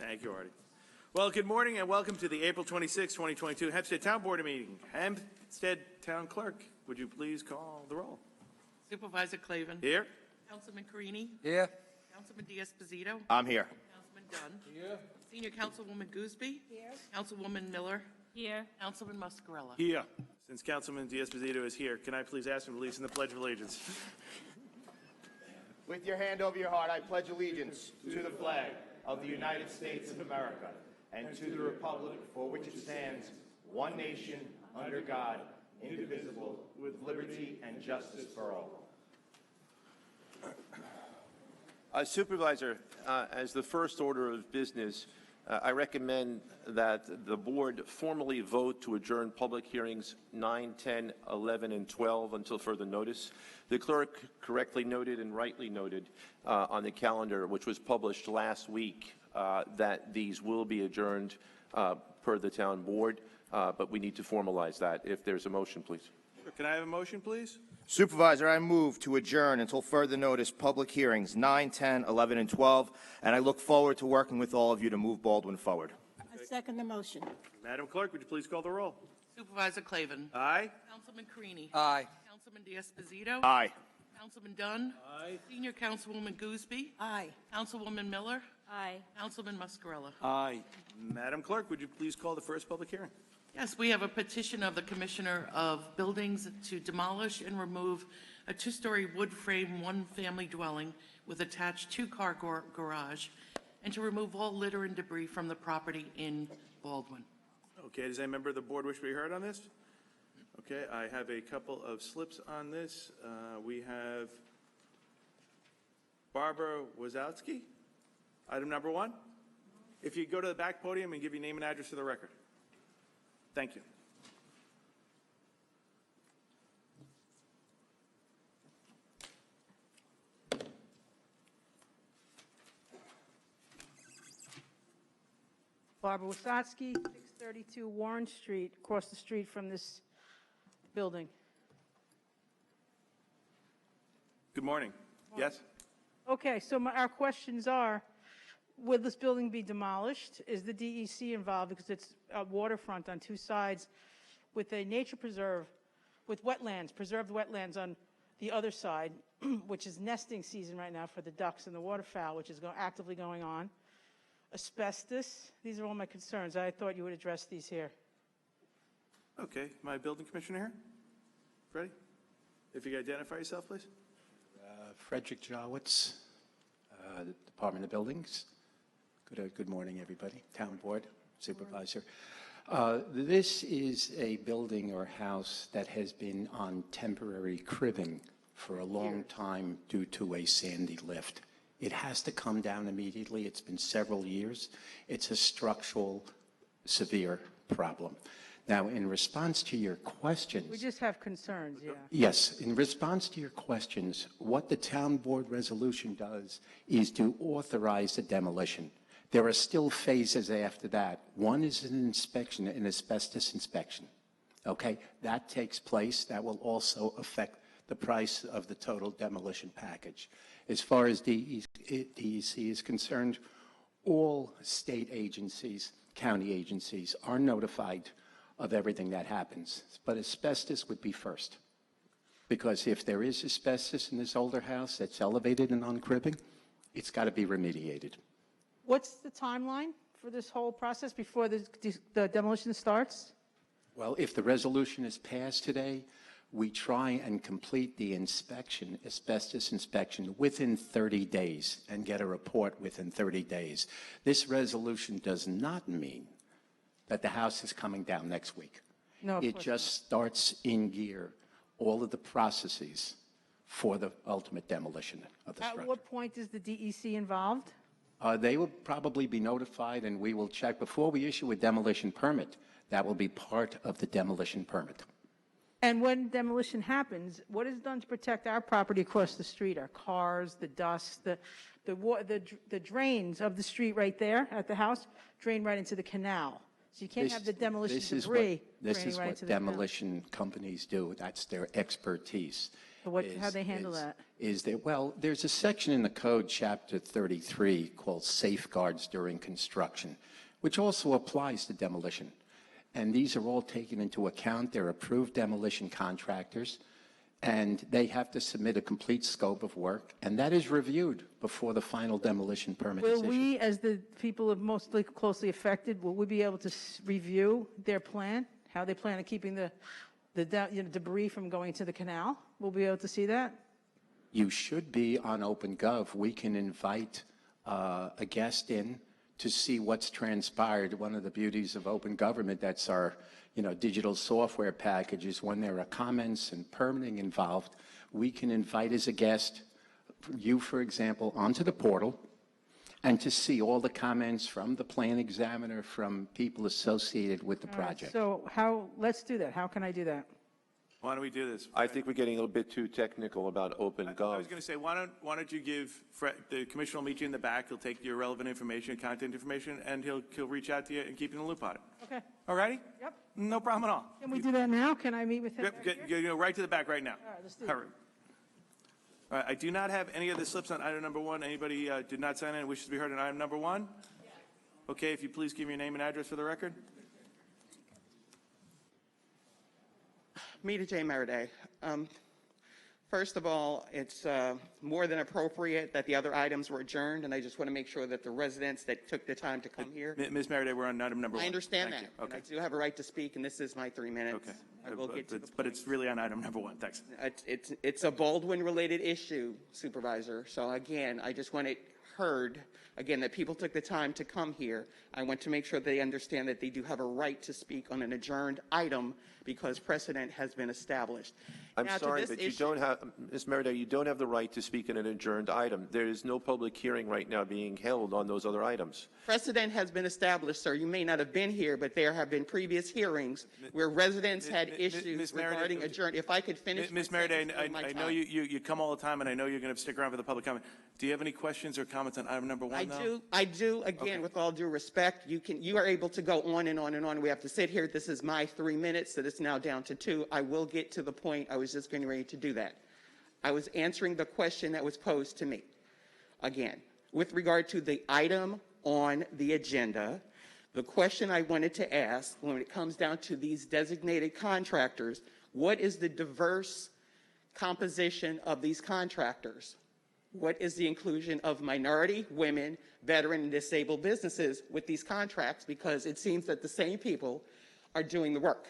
Thank you, Artie. Well, good morning and welcome to the April 26, 2022 Hempstead Town Board meeting. Hempstead Town Clerk, would you please call the roll? Supervisor Clavin. Here. Councilman Carini. Here. Councilman Diaz-Posito. I'm here. Councilman Dunn. Here. Senior Councilwoman Gooseby. Here. Councilwoman Miller. Here. Councilman Muscarella. Here. Since Councilman Diaz-Posito is here, can I please ask him to lead in the Pledge of Allegiance? With your hand over your heart, I pledge allegiance to the flag of the United States of America and to the republic for which it stands, one nation, under God, indivisible, with liberty and justice for all. Supervisor, as the first order of business, I recommend that the board formally vote to adjourn public hearings 9, 10, 11, and 12 until further notice. The clerk correctly noted and rightly noted on the calendar, which was published last week, that these will be adjourned per the town board, but we need to formalize that. If there's a motion, please. Can I have a motion, please? Supervisor, I move to adjourn until further notice public hearings 9, 10, 11, and 12, and I look forward to working with all of you to move Baldwin forward. I second the motion. Madam Clerk, would you please call the roll? Supervisor Clavin. Aye. Councilman Carini. Aye. Councilman Diaz-Posito. Aye. Councilman Dunn. Aye. Senior Councilwoman Gooseby. Aye. Councilwoman Miller. Aye. Councilman Muscarella. Aye. Madam Clerk, would you please call the first public hearing? Yes, we have a petition of the Commissioner of Buildings to demolish and remove a two-story wood frame one-family dwelling with attached two-car garage and to remove all litter and debris from the property in Baldwin. Okay, does any member of the board wish to be heard on this? Okay, I have a couple of slips on this. We have Barbara Wazowski, item number 1. If you go to the back podium and give your name and address for the record. Thank you. Barbara Wasotsky, 632 Warren Street, across the street from this building. Good morning. Yes? Okay, so our questions are, will this building be demolished? Is the DEC involved because it's a waterfront on two sides with a nature preserve, with wetlands, preserved wetlands on the other side, which is nesting season right now for the ducks and the waterfowl, which is actively going on. Asbestos, these are all my concerns. I thought you would address these here. Okay, my building commissioner here. Ready? If you could identify yourself, please. Frederick Jowitz, Department of Buildings. Good morning, everybody. Town Board, Supervisor. This is a building or house that has been on temporary cribbing for a long time due to a sandy lift. It has to come down immediately. It's been several years. It's a structural, severe problem. Now, in response to your questions... We just have concerns, yeah. Yes, in response to your questions, what the town board resolution does is to authorize the demolition. There are still phases after that. One is an inspection, an asbestos inspection. Okay, that takes place. That will also affect the price of the total demolition package. As far as DEC is concerned, all state agencies, county agencies, are notified of everything that happens. But asbestos would be first. Because if there is asbestos in this older house that's elevated and on cribbing, it's got to be remediated. What's the timeline for this whole process before the demolition starts? Well, if the resolution is passed today, we try and complete the inspection, asbestos inspection, within 30 days and get a report within 30 days. This resolution does not mean that the house is coming down next week. No, it just starts in gear all of the processes for the ultimate demolition of the structure. At what point is the DEC involved? They will probably be notified, and we will check before we issue a demolition permit. That will be part of the demolition permit. And when demolition happens, what is done to protect our property across the street, our cars, the dust, the drains of the street right there at the house drain right into the canal. So you can't have the demolition debris draining right into the canal. This is what demolition companies do. That's their expertise. So how they handle that? Well, there's a section in the code, chapter 33, called safeguards during construction, which also applies to demolition. And these are all taken into account. They're approved demolition contractors, and they have to submit a complete scope of work, and that is reviewed before the final demolition permit is Will issued. we, as the people mostly closely affected, will we be able to review their plan, how they plan on keeping the debris from going to the canal? We'll be able to see that? You should be on OpenGov. We can invite a guest in to see what's transpired. One of the beauties of open government, that's our digital software packages. When there are comments and permitting involved, we can invite as a guest, you, for example, onto the portal and to see all the comments from the plan examiner, from people associated with the project. So let's do that. How can I do that? Why don't we do this? I think we're getting a little bit too technical about I OpenGov. was going to say, why don't you give the commissioner will meet you in the back. He'll take your relevant information, content information, and he'll reach out to you and keep you in the loop on it. Okay. All righty? Yep. No problem at all. Can we do that now? Can I meet with him? Yep, back here? go right to the back right now. All right, let's do All it. right. All right, I do not have any other slips on item number 1. Anybody did not sign in and wishes to be heard on item number 1? Yes. Okay, if you please give me your name and address for the record. Mita J. Maraday. First of all, it's more than appropriate that the other items were adjourned, and I just want to make sure that the residents that took the time to come here. Ms. Merriday, we're on item number 1. I understand Thank that. you. And Okay. I do have a right to speak, and this is my 3 minutes. Okay. I will get to the But it's really on item number 1. Thanks. It's a Baldwin-related issue, Supervisor. So again, I just want it heard, again, that people took the time to come here. I want to make sure they understand that they do have a right to speak on an adjourned item because precedent has been established. I'm Now, to sorry, this but you issue- don't have, Ms. Merida, you don't have the right to speak in an adjourned item. There is no public hearing right now being held on those other items. Precedent has been established, sir. You may not have been here, but there have been previous hearings where residents had issues Ms. Merida, regarding adjourned. If I could finish. Ms. my Merriday, sentence during my I know time. you come all the time, and I know you're going to stick around for the public comment. Do you have any questions or comments on item number 1, though? I do. Again, Okay. with all due respect, you are able to go on and on and on. We have to sit here. This is my 3 minutes, so it's now down to 2. I will get to the point. I was just getting ready to do that. I was answering the question that was posed to me. Again, with regard to the item on the agenda, the question I wanted to ask when it comes down to these designated contractors, what is the diverse composition of these contractors? What is the inclusion of minority, women, veteran, and disabled businesses with these contracts? Because it seems that the same people are doing the work.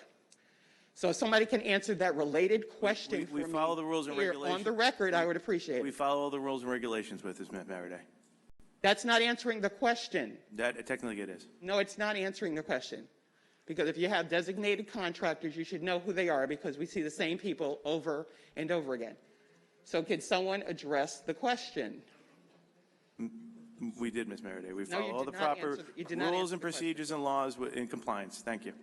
So if somebody can answer that related question We for me follow the rules and here regulations. on the record, I would appreciate We it. follow all the rules and regulations with this, Ms. Merriday. That's not answering the question. That technically it is. No, it's not answering the question. Because if you have designated contractors, you should know who they are because we see the same people over and over again. So could someone address the question? We did, Ms. Merriday. We No, follow you all did the not proper answer you did not rules answer and the question. procedures and laws in compliance. Thank you.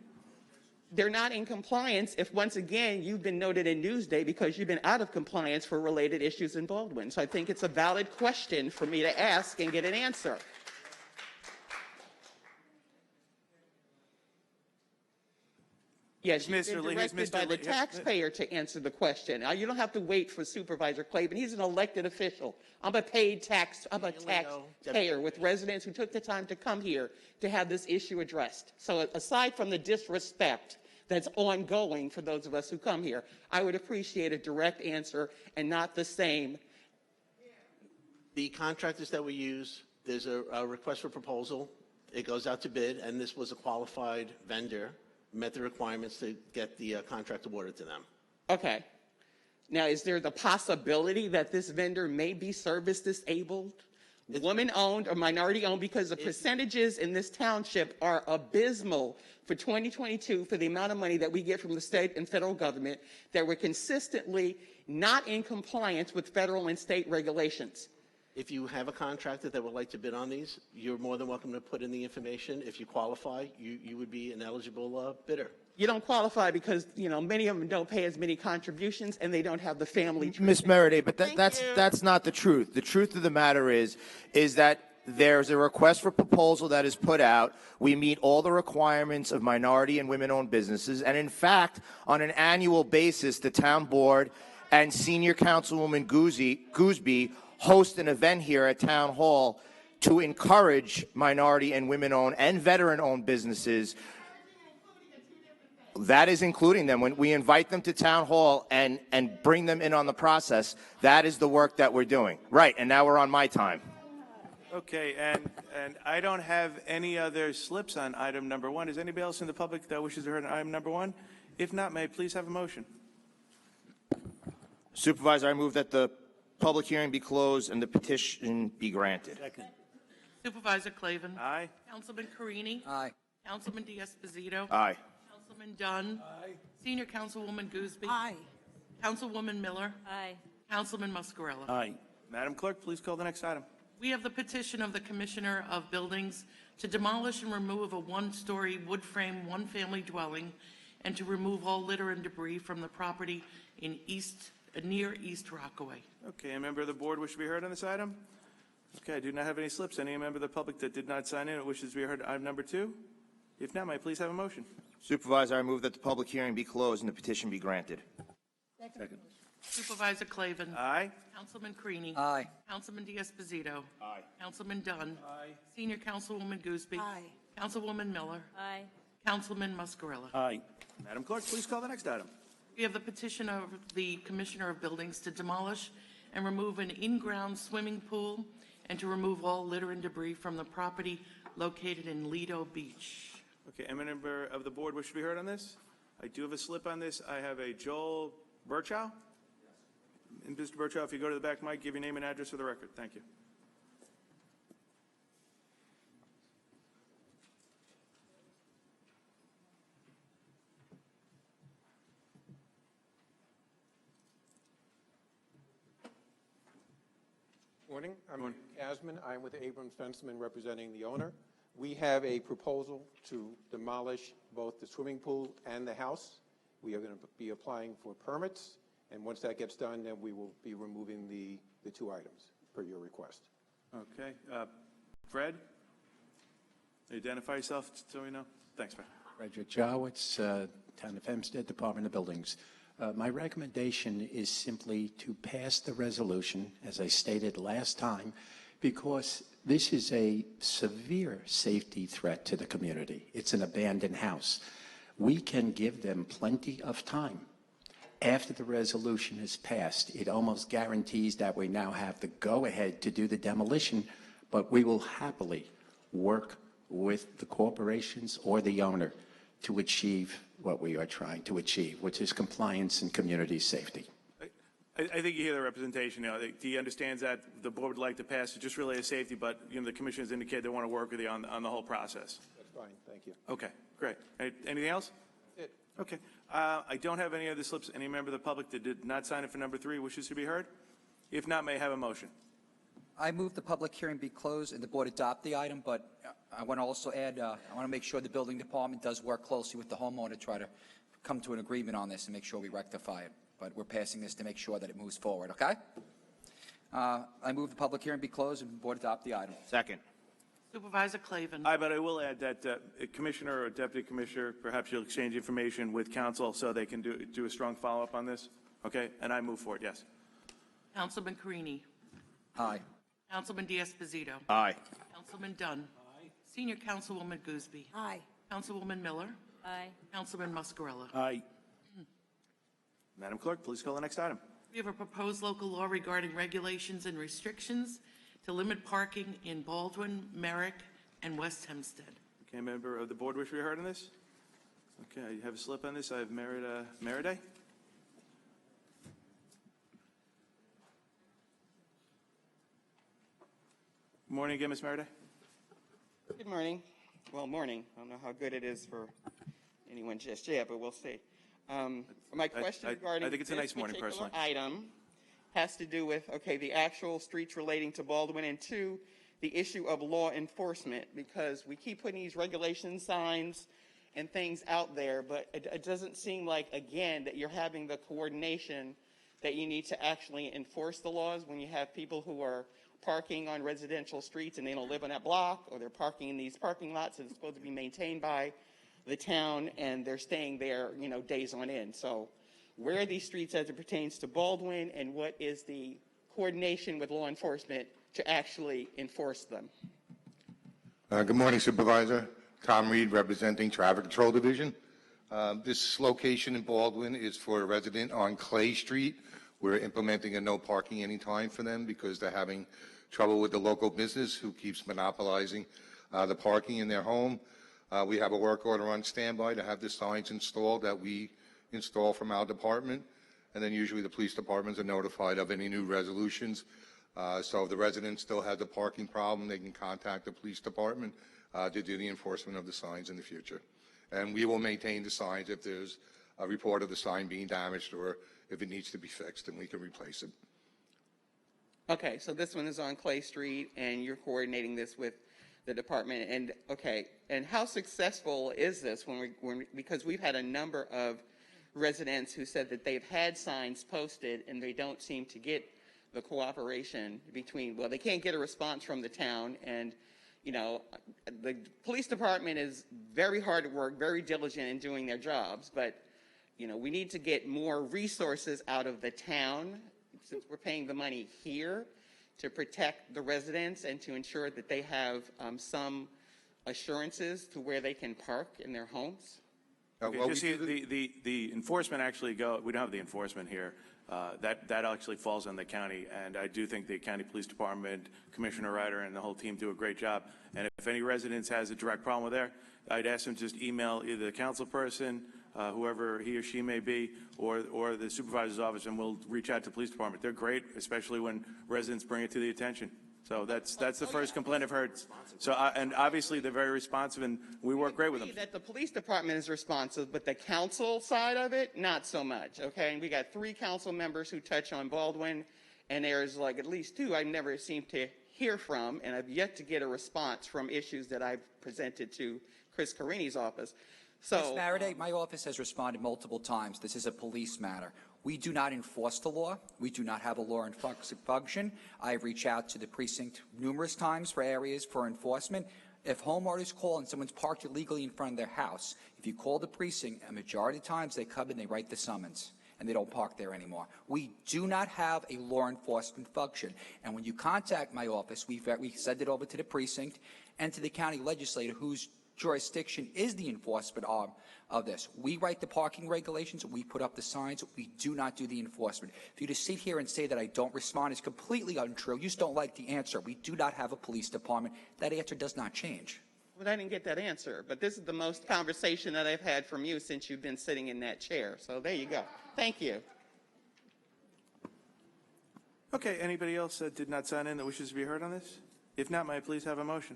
They're not in compliance if, once again, you've been noted in Newsday because you've been out of compliance for related issues in Baldwin. So I think it's a valid question for me to ask and get an answer. Yes, you've Mr. been Lee, here's directed Mr. by the Lee. taxpayer to answer the question. Now, you don't have to wait for Supervisor Claiborne. He's an elected official. I'm a taxpayer with residents who took the time to come here to have this issue addressed. So aside from the disrespect that's ongoing for those of us who come here, I would appreciate a direct answer and not the same. The contractors that we use, there's a request for proposal. It goes out to bid, and this was a qualified vendor, met the requirements to get the contract awarded to them. Okay. Now, is there the possibility that this vendor may be service disabled, woman-owned or minority-owned? Because the percentages in this township are abysmal for 2022 for the amount of money that we get from the state and federal government that we're consistently not in compliance with federal and state regulations. If you have a contractor that would like to bid on these, you're more than welcome to put in the information. If you qualify, you would be an eligible bidder. You don't qualify because, you know, many of them don't pay as many contributions and they don't have the family tree. Ms. Merriday, but Thank that's you. that's not the truth. The truth of the matter is that there's a request for proposal that is put out. We meet all the requirements of minority and women-owned businesses, and in fact, on an annual basis, the town board and Senior Councilwoman Gooseby host an event here at Town Hall to encourage minority and women-owned and veteran-owned businesses. That is including them. When we invite them to Town Hall and bring them in on the process, that is the work that we're doing. Right, and now we're on my time. Okay, and I don't have any other slips on item number 1. Is anybody else in the public that wishes to hear on item number 1? If not, may I please have a motion? Supervisor, I move that the public hearing be closed and the petition be granted. Supervisor Clavin. Aye. Councilman Carini. Aye. Councilman D'Esposito. Aye. Councilman Dunn. Aye. Senior Councilwoman Gooseby. Aye. Councilwoman Miller. Aye. Councilman Muscarella. Aye. Madam Clerk, please call the next item. We have the petition of the Commissioner of Buildings to demolish and remove a one-story wood frame one-family dwelling and to remove all litter and debris from the property in near East Rockaway. Okay, a member of the board wish to be heard on this item? Okay, I do not have any slips. Any member of the public that did not sign in or wishes to be heard on item number 2? If not, may I please have a motion? Supervisor, I move that the public hearing be closed and the petition be granted. Second. Supervisor Clavin. Aye. Councilman Carini. Aye. Councilman D'Esposito. Aye. Councilman Dunn. Aye. Senior Councilwoman Gooseby. Aye. Councilwoman Miller. Aye. Councilman Muscarella. Aye. Madam Clerk, please call the next item. We have the petition of the Commissioner of Buildings to demolish and remove an in-ground swimming pool and to remove all litter and debris from the property located in Lido Beach. Okay, any member of the board wish to be heard on this? I do have a slip on this. I have a Joel Burchow. And Mr. Burchow, if you go to the back mic, give your name and address for the record. Thank you. Morning. I'm Casman. I'm with Abrams Fenceman representing the owner. We have a proposal to demolish both the swimming pool and the house. We are going to be applying for permits, and once that gets done, then we will be removing the 2 items per your request. Okay. Fred? Identify yourself so we know. Thanks, Fred. Frederick Jowitz, Town of Hempstead, Department of Buildings. My recommendation is simply to pass the resolution, as I stated last time, because this is a severe safety threat to the community. It's an abandoned house. We can give them plenty of time. After the resolution is passed, it almost guarantees that we now have the go-ahead to do the demolition, but we will happily work with the corporations or the owner to achieve what we are trying to achieve, which is compliance and community safety. I think you hear the representation. He understands that the board would like to pass it just really as safety, but the commissioners indicated they want to work with you on the whole process. That's fine. Thank you. Okay, great. Anything else? That's it. Okay. I don't have any other slips. Any member of the public that did not sign up for number 3 wishes to be heard? If not, may I have a motion? I move the public hearing be closed and the board adopt the item, but I want to also add, I want to make sure the building department does work closely with the homeowner to try to come to an agreement on this and make sure we rectify it. But we're passing this to make sure that it moves forward, okay? I move the public hearing be closed and the board adopt the item. Second. Supervisor Clavin. Aye, but I will add that a commissioner or deputy commissioner, perhaps you'll exchange information with council so they can do a strong follow-up on this. Okay? And I move forward, yes. Councilman Carini. Aye. Councilman D'Esposito. Aye. Councilman Dunn. Aye. Senior Councilwoman Gooseby. Aye. Councilwoman Miller. Aye. Councilman Muscarella. Aye. Madam Clerk, please call the next item. We have a proposed local law regarding regulations and restrictions to limit parking in Baldwin, Merrick, and West Hempstead. Okay, member of the board wish to be heard on this? Okay, I have a slip on this. I have Meriday. Morning again, Ms. Meriday. Good morning. Well, morning. I don't know how good it is for anyone just yet, but we'll see. My question regarding I think it's a nice this morning, particular personally. item has to do with, okay, the actual streets relating to Baldwin, and 2, the issue of law enforcement, because we keep putting these regulation signs and things out there, but it doesn't seem like, again, that you're having the coordination that you need to actually enforce the laws when you have people who are parking on residential streets and they don't live on that block, or they're parking in these parking lots that are supposed to be maintained by the town and they're staying there, days on end. So where are these streets as it pertains to Baldwin, and what is the coordination with law enforcement to actually enforce them? Good morning, Supervisor. Tom Reed, representing Traffic Control Division. This location in Baldwin is for a resident on Clay Street. We're implementing a no parking anytime for them because they're having trouble with the local business who keeps monopolizing the parking in their home. We have a work order on standby to have the signs installed that we install from our department, and then usually the police departments are notified of any new resolutions. So if the residents still have the parking problem, they can contact the police department to do the enforcement of the signs in the future. And we will maintain the signs if there's a report of the sign being damaged or if it needs to be fixed, and we can replace it. Okay, so this one is on Clay Street, and you're coordinating this with the department. And okay, and how successful is this? Because we've had a number of residents who said that they've had signs posted and they don't seem to get the cooperation between. Well, they can't get a response from the town, and you know, the police department is very hard at work, very diligent in doing their jobs, but you know, we need to get more resources out of the town, since we're paying the money here, to protect the residents and to ensure that they have some assurances to where they can park in their homes. Okay, just see, the enforcement actually we don't have the enforcement here. That actually falls on the county, and I do think the county police department, Commissioner Ryder, and the whole team do a great job. And if any residents has a direct problem with there, I'd ask them to just email either the council person, whoever he or she may be, or the supervisor's office, and we'll reach out to the police department. They're great, especially when residents bring it to the attention. So that's the first complaint I've heard. So and obviously they're very responsive, and we work great with them. That the police department is responsive, but the council side of it, not so much. Okay, and we got 3 council members who touch on Baldwin, and there's like at least 2 I've never seemed to hear from, and I've yet to get a response from issues that I've presented to Chris Carini's office. So, Ms. Faraday, my office has responded multiple times. This is a police matter. We do not enforce the law. We do not have a law enforcement function. I've reached out to the precinct numerous times for areas for enforcement. If homeowners call and someone's parked illegally in front of their house, if you call the precinct, a majority of times they come and they write the summons, and they don't park there anymore. We do not have a law enforcement function. And when you contact my office, we send it over to the precinct and to the county legislator, whose jurisdiction is the enforcement arm of this. We write the parking regulations, we put up the signs, we do not do the enforcement. For you to sit here and say that I don't respond is completely untrue. You just don't like the answer. We do not have a police department. That answer does not change. But I didn't get that answer. But this is the most conversation that I've had from you since you've been sitting in that chair. So there you go. Thank you. Okay, anybody else that did not sign in that wishes to be heard on this? If not, may I please have a motion?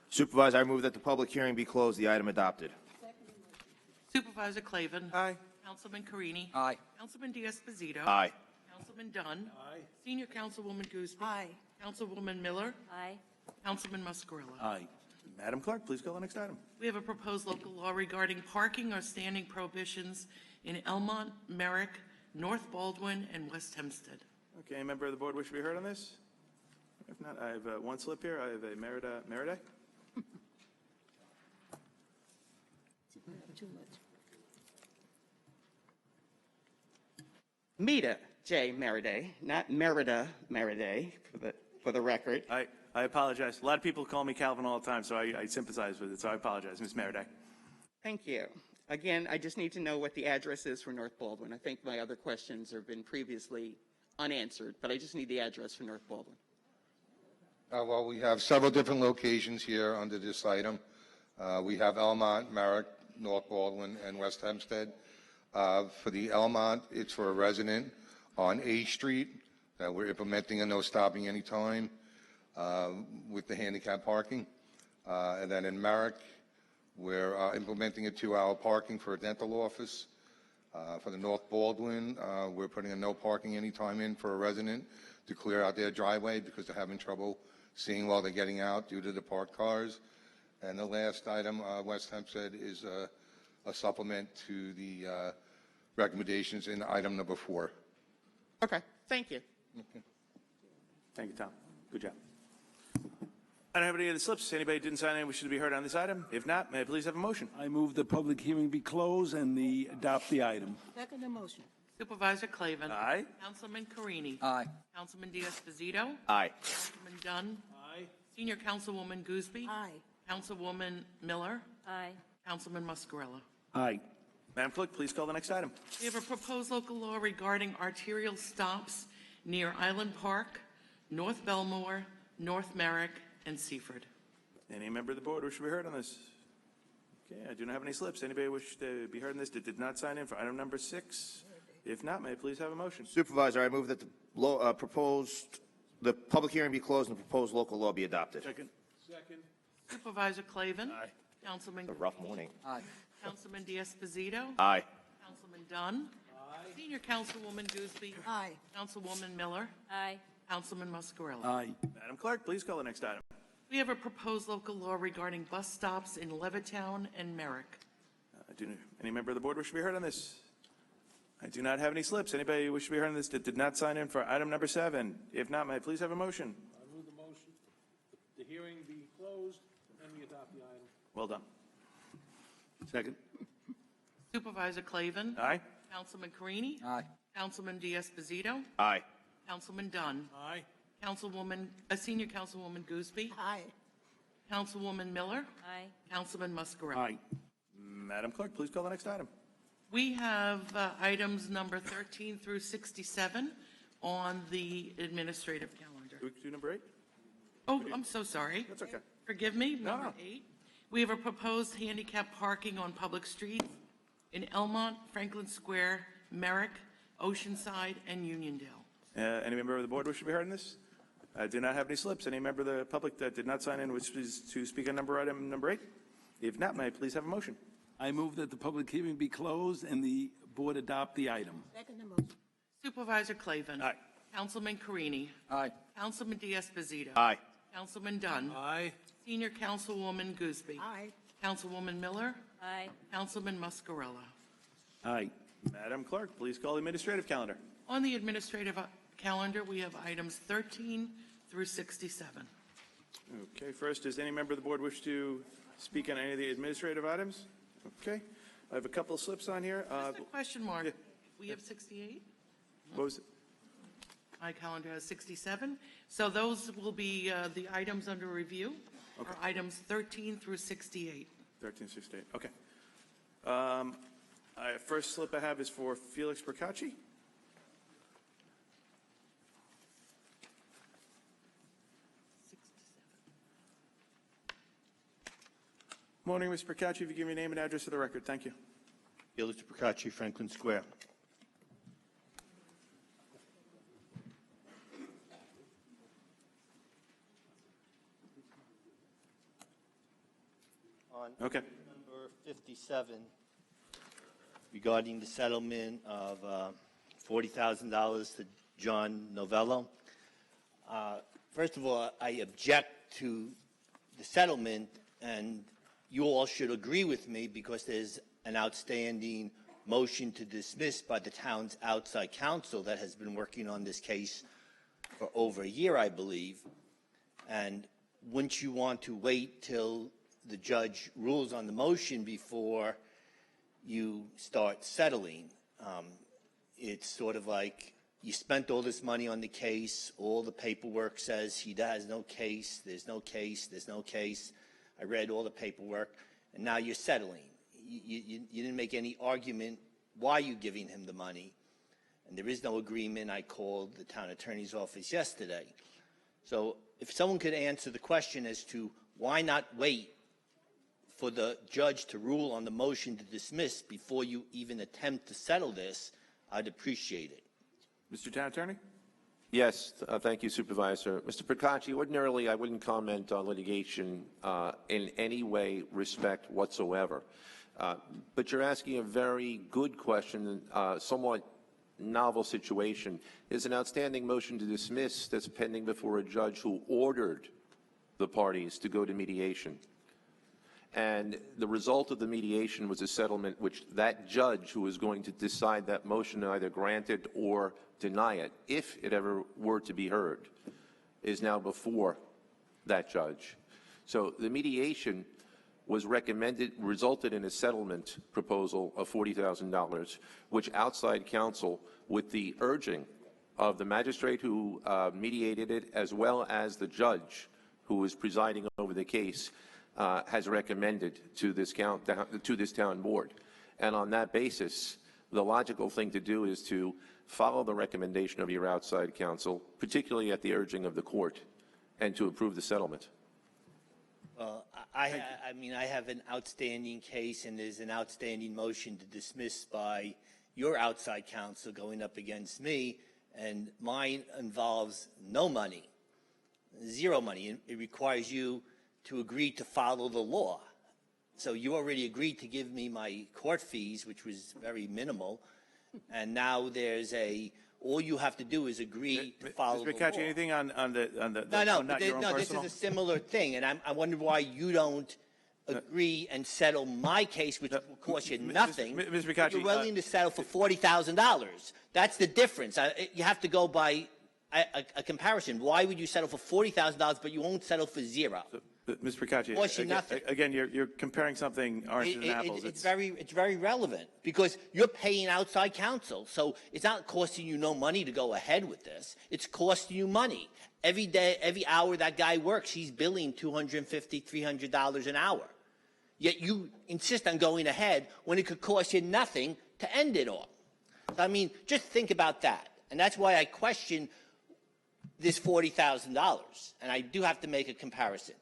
Supervisor, I move that the public hearing be closed, the item adopted. Supervisor Clavin. Aye. Councilman Carini. Aye. Councilman Diaz-Bazito. Aye. Councilman Dunn. Aye. Senior Councilwoman Gooseby. Aye. Councilwoman Miller. Aye. Councilman Muscarella. Aye. Madam Clerk, please call the next item. We have a proposed local law regarding parking or standing prohibitions in Elmont, Merrick, North Baldwin, and West Hempstead. Okay, any member of the board wish to be heard on this? If not, I have one slip here. I have a Merida. Too much. Meta J. Meriday, not Merida Meriday, for the record. I apologize. A lot of people call me Calvin all the time, so I sympathize with it, so I apologize. Ms. Merida. Thank you. Again, I just need to know what the address is for North Baldwin. I think my other questions have been previously unanswered, but I just need the address for North Baldwin. Well, we have several different locations here under this item. We have Elmont, Merrick, North Baldwin, and West Hempstead. For the Elmont, it's for a resident on A Street that we're implementing a no stopping anytime with the handicap parking. And then in Merrick, we're implementing a 2-hour parking for a dental office. For the North Baldwin, we're putting a no parking anytime in for a resident to clear out their driveway because they're having trouble seeing while they're getting out due to the parked cars. And the last item, West Hempstead, is a supplement to the recommendations in item number 4. Okay, thank you. Thank you, Tom. Good job. I don't have any other slips. Anybody didn't sign in, we should be heard on this item? If not, may I please have a motion? I move the public hearing be closed and adopt the item. Second the motion. Supervisor Clavin. Aye. Councilman Carini. Aye. Councilman Diaz-Esposito. Aye. Councilman Dunn. Aye. Senior Councilwoman Gooseby. Aye. Councilwoman Miller. Aye. Councilman Muscarella. Aye. Madam Clerk, please call the next item. We have a proposed local law regarding arterial stops near Island Park, North Belmore, North Merrick, and Seaford. Any member of the board wish to be heard on this? Okay, I do not have any slips. Anybody wish to be heard on this that did not sign in for item number 6? If not, may I please have a motion? Supervisor, I move that the public hearing be closed and the proposed local law be adopted. Second. Supervisor Clavin. Aye. Councilman A rough morning. Aye. Councilman Diaz-Esposito. Aye. Councilman Dunn. Senior Councilwoman Gooseby. Aye. Councilwoman Miller. Aye. Councilman Muscarella. Aye. Madam Clerk, please call the next item. We have a proposed local law regarding bus stops in Levittown and Merrick. Any member of the board wish to be heard on this? I do not have any slips. Anybody wish to be heard on this that did not sign in for item number 7? If not, may I please have a motion? I move the motion. The hearing be closed and we adopt the item. Well done. Second. Supervisor Clavin. Aye. Councilman Carini. Aye. Councilman Diaz-Esposito. Aye. Councilman Dunn. Aye. Senior Councilwoman Gooseby. Aye. Councilwoman Miller. Aye. Councilman Muscarella. Aye. Madam Clerk, please call the next item. We have items number 13 through 67 on the administrative calendar. Do we do number 8? Oh, I'm so sorry. That's okay. Forgive me, No, number no. 8. We have a proposed handicap parking on public streets in Elmont, Franklin Square, Merrick, Oceanside, and Uniondale. Any member of the board wish to be heard on this? I do not have any slips. Any member of the public that did not sign in wishes to speak on item number 8? If not, may I please have a motion? I move that the public hearing be closed and the board adopt the item. Second the motion. Supervisor Clavin. Aye. Councilman Carini. Aye. Councilman Diaz-Esposito. Aye. Councilman Dunn. Aye. Senior Councilwoman Gooseby. Aye. Councilwoman Miller. Aye. Councilman Muscarella. Aye. Madam Clerk, please call the administrative calendar. On the administrative calendar, we have items 13 through 67. Okay, first, does any member of the board wish to speak on any of the administrative items? Okay, I have a couple of slips on here. Just a question mark. yeah. We have 68? What was it? My calendar has 67. So those will be the items under review, or items 13 through 68. 1368, okay. First slip I have is for Felix Percacci. Morning, Mr. Percacci. If you give me your name and address for the record, thank you. Felix Procacci, Franklin Square. On Okay. number 57, regarding the settlement of $40,000 to John Novello. First of all, I object to the settlement, and you all should agree with me because there's an outstanding motion to dismiss by the town's outside counsel that has been working on this case for over a year, I believe. And wouldn't you want to wait till the judge rules on the motion before you start settling? It's sort of like you spent all this money on the case, all the paperwork says he has no case, there's no case, there's no case. I read all the paperwork, and now you're settling. You didn't make any argument why you're giving him the money, and there is no agreement. I called the town attorney's office yesterday. So if someone could answer the question as to why not wait for the judge to rule on the motion to dismiss before you even attempt to settle this, I'd appreciate it. Mr. Town Attorney? Yes, thank you, Supervisor. Mr. Percacci, ordinarily I wouldn't comment on litigation in any way, respect whatsoever. But you're asking a very good question, somewhat novel situation. There's an outstanding motion to dismiss that's pending before a judge who ordered the parties to go to mediation. And the result of the mediation was a settlement which that judge who was going to decide that motion either granted or deny it, if it ever were to be heard, is now before that judge. So the mediation was recommended, resulted in a settlement proposal of $40,000, which outside counsel, with the urging of the magistrate who mediated it, as well as the judge who was presiding over the case, has recommended to this town board. And on that basis, the logical thing to do is to follow the recommendation of your outside counsel, particularly at the urging of the court, and to approve the settlement. Well, I mean, I have an outstanding case, and there's an outstanding motion to dismiss by your outside counsel going up against me, and mine involves no money, zero money. It requires you to agree to follow the law. So you already agreed to give me my court fees, which was very minimal, and now there's all you have to do is agree to follow the law. Mr. Bicacci, anything on the not your own No, this personal? is a similar thing, and I wonder why you don't agree and settle my case, which will cost you nothing. Mr. Bicacci, You're willing to settle for $40,000. That's the difference. You have to go by a comparison. Why would you settle for $40,000, but you won't settle for zero? Mr. Bicacci, again, you're comparing something oranges and apples. It's very relevant because you're paying outside counsel, so it's not costing you no money to go ahead with this. It's costing you money. Every day, every hour that guy works, he's billing $250, $300 an hour. Yet you insist on going ahead when it could cost you nothing to end it all. So, I mean, just think about that. And that's why I question this $40,000. And I do have to make a comparison.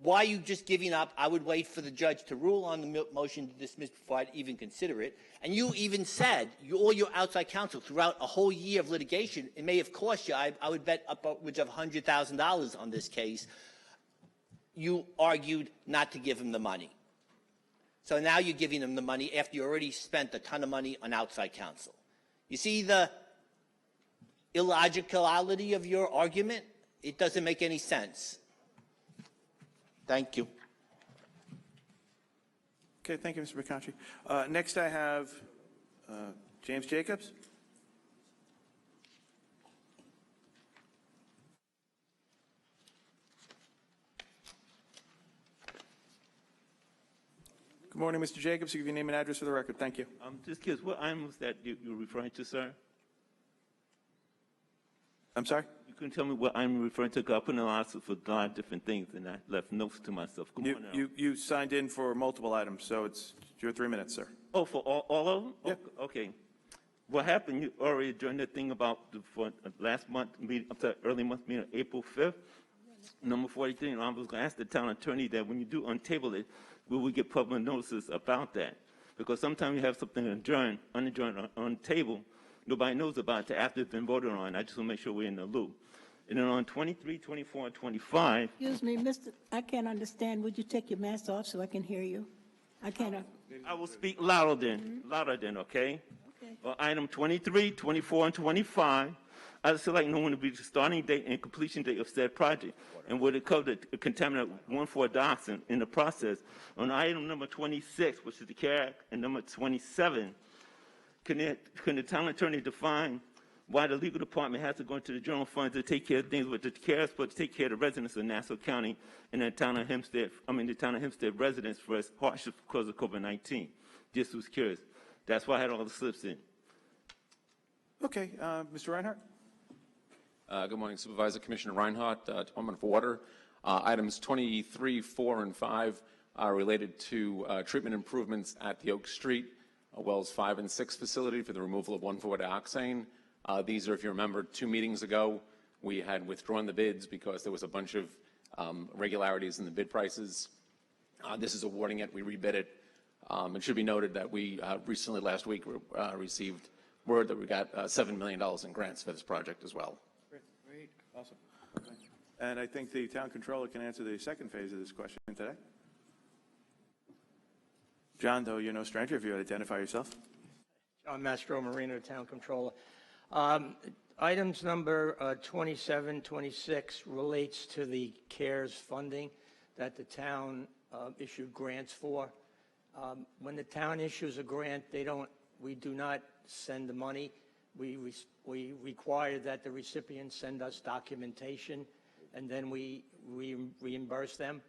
Why are you just giving up? I would wait for the judge to rule on the motion to dismiss before I'd even consider it. And you even said, all your outside counsel, throughout a whole year of litigation, it may have cost you, I would bet upwards of $100,000 on this case. You argued not to give him the money. So now you're giving him the money after you already spent a ton of money on outside counsel. You see the illogicality of your argument? It doesn't make any sense. Thank you. Okay, thank you, Mr. Bicacci. Next I have James Jacobs. Good morning, Mr. Jacobs. Give your name and address for the record. Thank you. I'm just curious, what item was that you're referring to, sir? I'm sorry? You couldn't tell me what I'm referring to, because I put in a lawsuit for a lot of different things, and I left notes to myself. Come on now. You signed in for multiple items, so it's your 3 minutes, sir. Oh, for all of them? Yeah. Okay. What happened, you already during the thing about for last month meeting, up to early month meeting, April 5th, number 43, and I was going to ask the town attorney that when you do untable it, will we get public notices about that? Because sometimes you have something adjourned, unadjourned on the table, nobody knows about it after it's been voted on. I just want to make sure we're in the loop. And then on 23, 24, and 25. Excuse me, Mr. I can't understand. Would you take your mask off so I can hear you? I can't. I will speak louder then, okay? Okay. Well, item 23, 24, and 25, I would like knowing to be the starting date and completion date of said project, and would it cover the contaminant 1,4-dioxin in the process. On item number 26, which is the CARE Act, and number 27, can the town attorney define why the legal department has to go into the general fund to take care of things with the CARE Act, but to take care of the residents of Nassau County and the town of Hempstead, the town of Hempstead residents for its hardship because of COVID-19? Just was curious. That's why I had all the slips in. Okay, Mr. Reinhardt. Good morning, Supervisor. Commissioner Reinhardt, Department of Water. Items 23, 4, and 5 are related to treatment improvements at the Oak Street Wells 5 and 6 facility for the removal of 1,4-dioxane. These are, if you remember, 2 meetings ago, we had withdrawn the bids because there was a bunch of irregularities in the bid prices. This is awarding it. We rebid it. It should be noted that we recently, last week, received word that we got $7 million in grants for this project as well. Great. Awesome. And I think the town controller can answer the second phase of this question today. John, though you're no stranger, if you would identify yourself. John Mastro Marino, Town Controller. Items number 27, 26 relates to the CARES funding that the town issued grants for. When the town issues a grant, we do not send the money. We require that the recipients send us documentation, and then we reimburse them.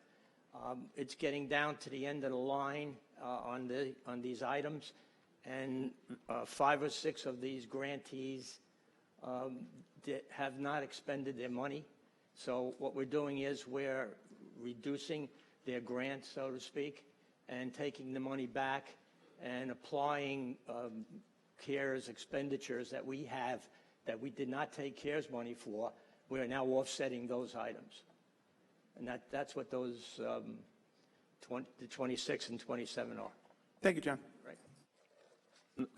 It's getting down to the end of the line on these items, and 5 or 6 of these grantees have not expended their money. So what we're doing is we're reducing their grant, so to speak, and taking the money back and applying CARES expenditures that we have that we did not take CARES money for. We're now offsetting those items. And that's what those the 26 and 27 are. Thank you, John. Right.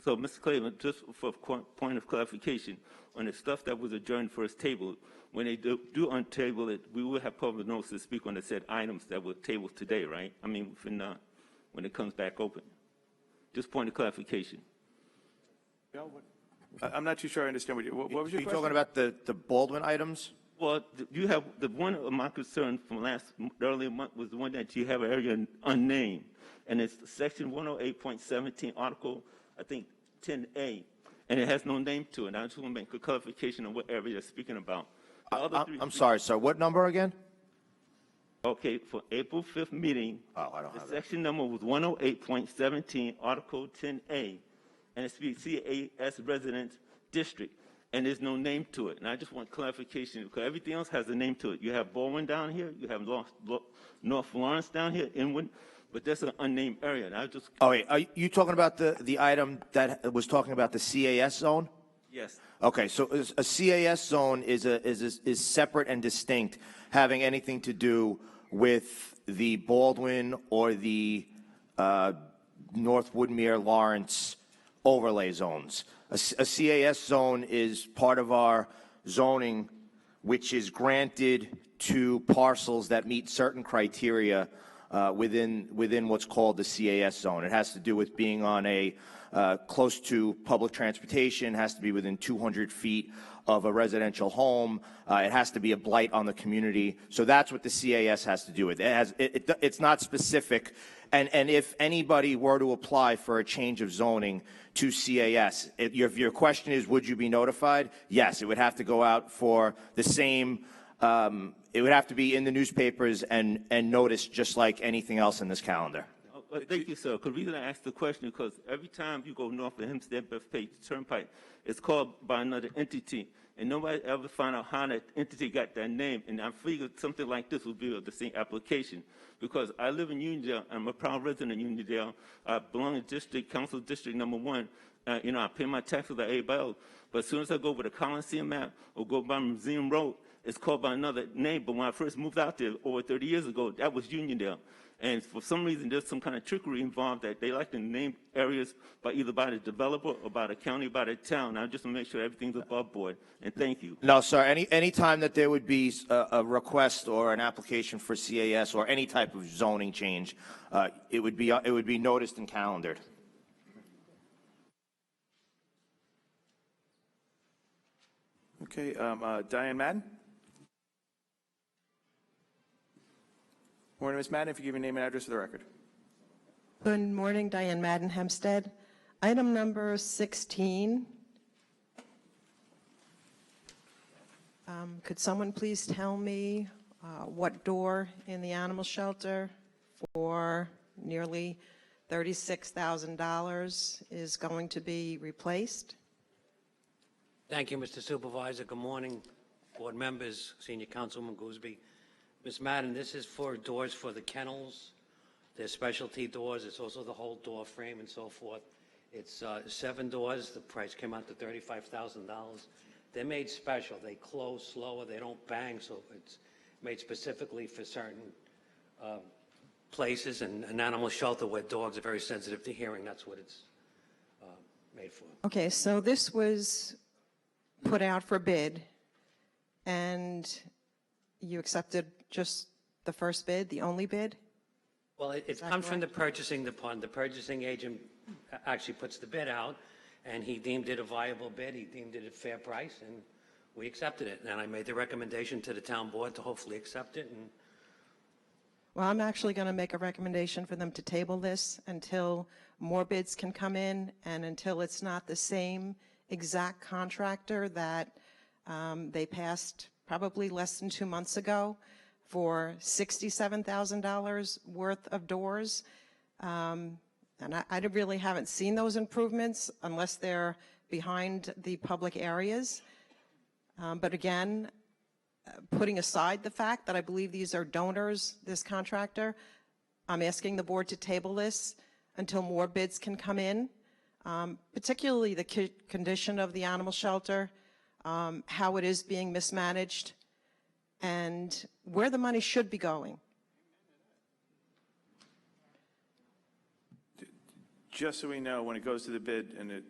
So, Mr. Cleveland, just for point of clarification, on the stuff that was adjourned first table, when they do untable it, we will have public notice to speak on the said items that were tabled today, right? I mean, when it comes back open. Just point of clarification. I'm not too sure I understand what was your Are you question? talking about the Baldwin items? Well, you have the one of my concern from earlier month was the one that you have an area unnamed, and it's section 108.17, article, I think 10A, and it has no name to it. I just want to make a clarification on what area you're speaking about. I'm sorry, sir. What number again? Okay, for April 5th meeting, I don't the have that. section number was 108.17, article 10A, and it's the CAS resident district. And there's no name to it. And I just want clarification, because everything else has a name to it. You have Baldwin down here, you have North Florence down here, Inwood, but that's an unnamed area. And I just... Oh, wait, are you talking about the item that was talking about the CAS zone? Yes. Okay, so a CAS zone is separate and distinct, having anything to do with the Baldwin or the North Woodmere Lawrence overlay zones. A CAS zone is part of our zoning, which is granted to parcels that meet certain criteria within what's called the CAS zone. It has to do with being on a close to public transportation, has to be within 200 feet of a residential home. It has to be a blight on the community. So that's what the CAS has to do with. It's not specific. And if anybody were to apply for a change of zoning to CAS, if your question is, would you be notified? Yes, it would have to go out for the same, it would have to be in the newspapers and noticed just like anything else in this calendar. Thank you, sir. Because the reason I asked the question, because every time you go north of Hempstead Bethpage Turnpike, it's called by another entity. And nobody ever found out how that entity got that name. And I figured something like this would be the same application. Because I live in Uniondale. I'm a proud resident of Uniondale. I belong to District Council District Number 1. I pay my taxes like everybody else. But as soon as I go over the Coliseum map or go by Museum Road, it's called by another name. But when I first moved out there over 30 years ago, that was Uniondale. And for some reason, there's some kind of trickery involved that they like to name areas either by the developer or by the county, by the town. I just want to make sure everything's above board. And thank you. No, sir. Any time that there would be a request or an application for CAS or any type of zoning change, it would be noticed and calendared. Okay, Diane Madden? Morning, Ms. Madden, if you give your name and address for the record. Good morning, Diane Madden, Hempstead. Item number 16. Could someone please tell me what door in the animal shelter for nearly $36,000 is going to be replaced? Thank you, Mr. Supervisor. Good morning, board members, Senior Councilwoman Gooseby. Ms. Madden, this is for doors for the kennels. They're specialty doors. It's also the whole door frame and so forth. It's 7 doors. The price came out to $35,000. They're made special. They close slower. They don't bang, so it's made specifically for certain places and an animal shelter where dogs are very sensitive to hearing. That's what it's made for. Okay, so this was put out for bid, and you accepted just the first bid, the only bid? Well, it comes from the purchasing department. The purchasing agent actually puts the bid out, and he deemed it a viable bid. He deemed it a fair price, and we accepted it. And I made the recommendation to the town board to hopefully accept it. And Well, I'm actually going to make a recommendation for them to table this until more bids can come in and until it's not the same exact contractor that they passed probably less than 2 months ago. for $67,000 worth of doors. And I really haven't seen those improvements unless they're behind the public areas. But again, putting aside the fact that I believe these are donors, this contractor, I'm asking the board to table this until more bids can come in, particularly the condition of the animal shelter, how it is being mismanaged, and where the money should be going. Just so we know, when it goes to the bid and it,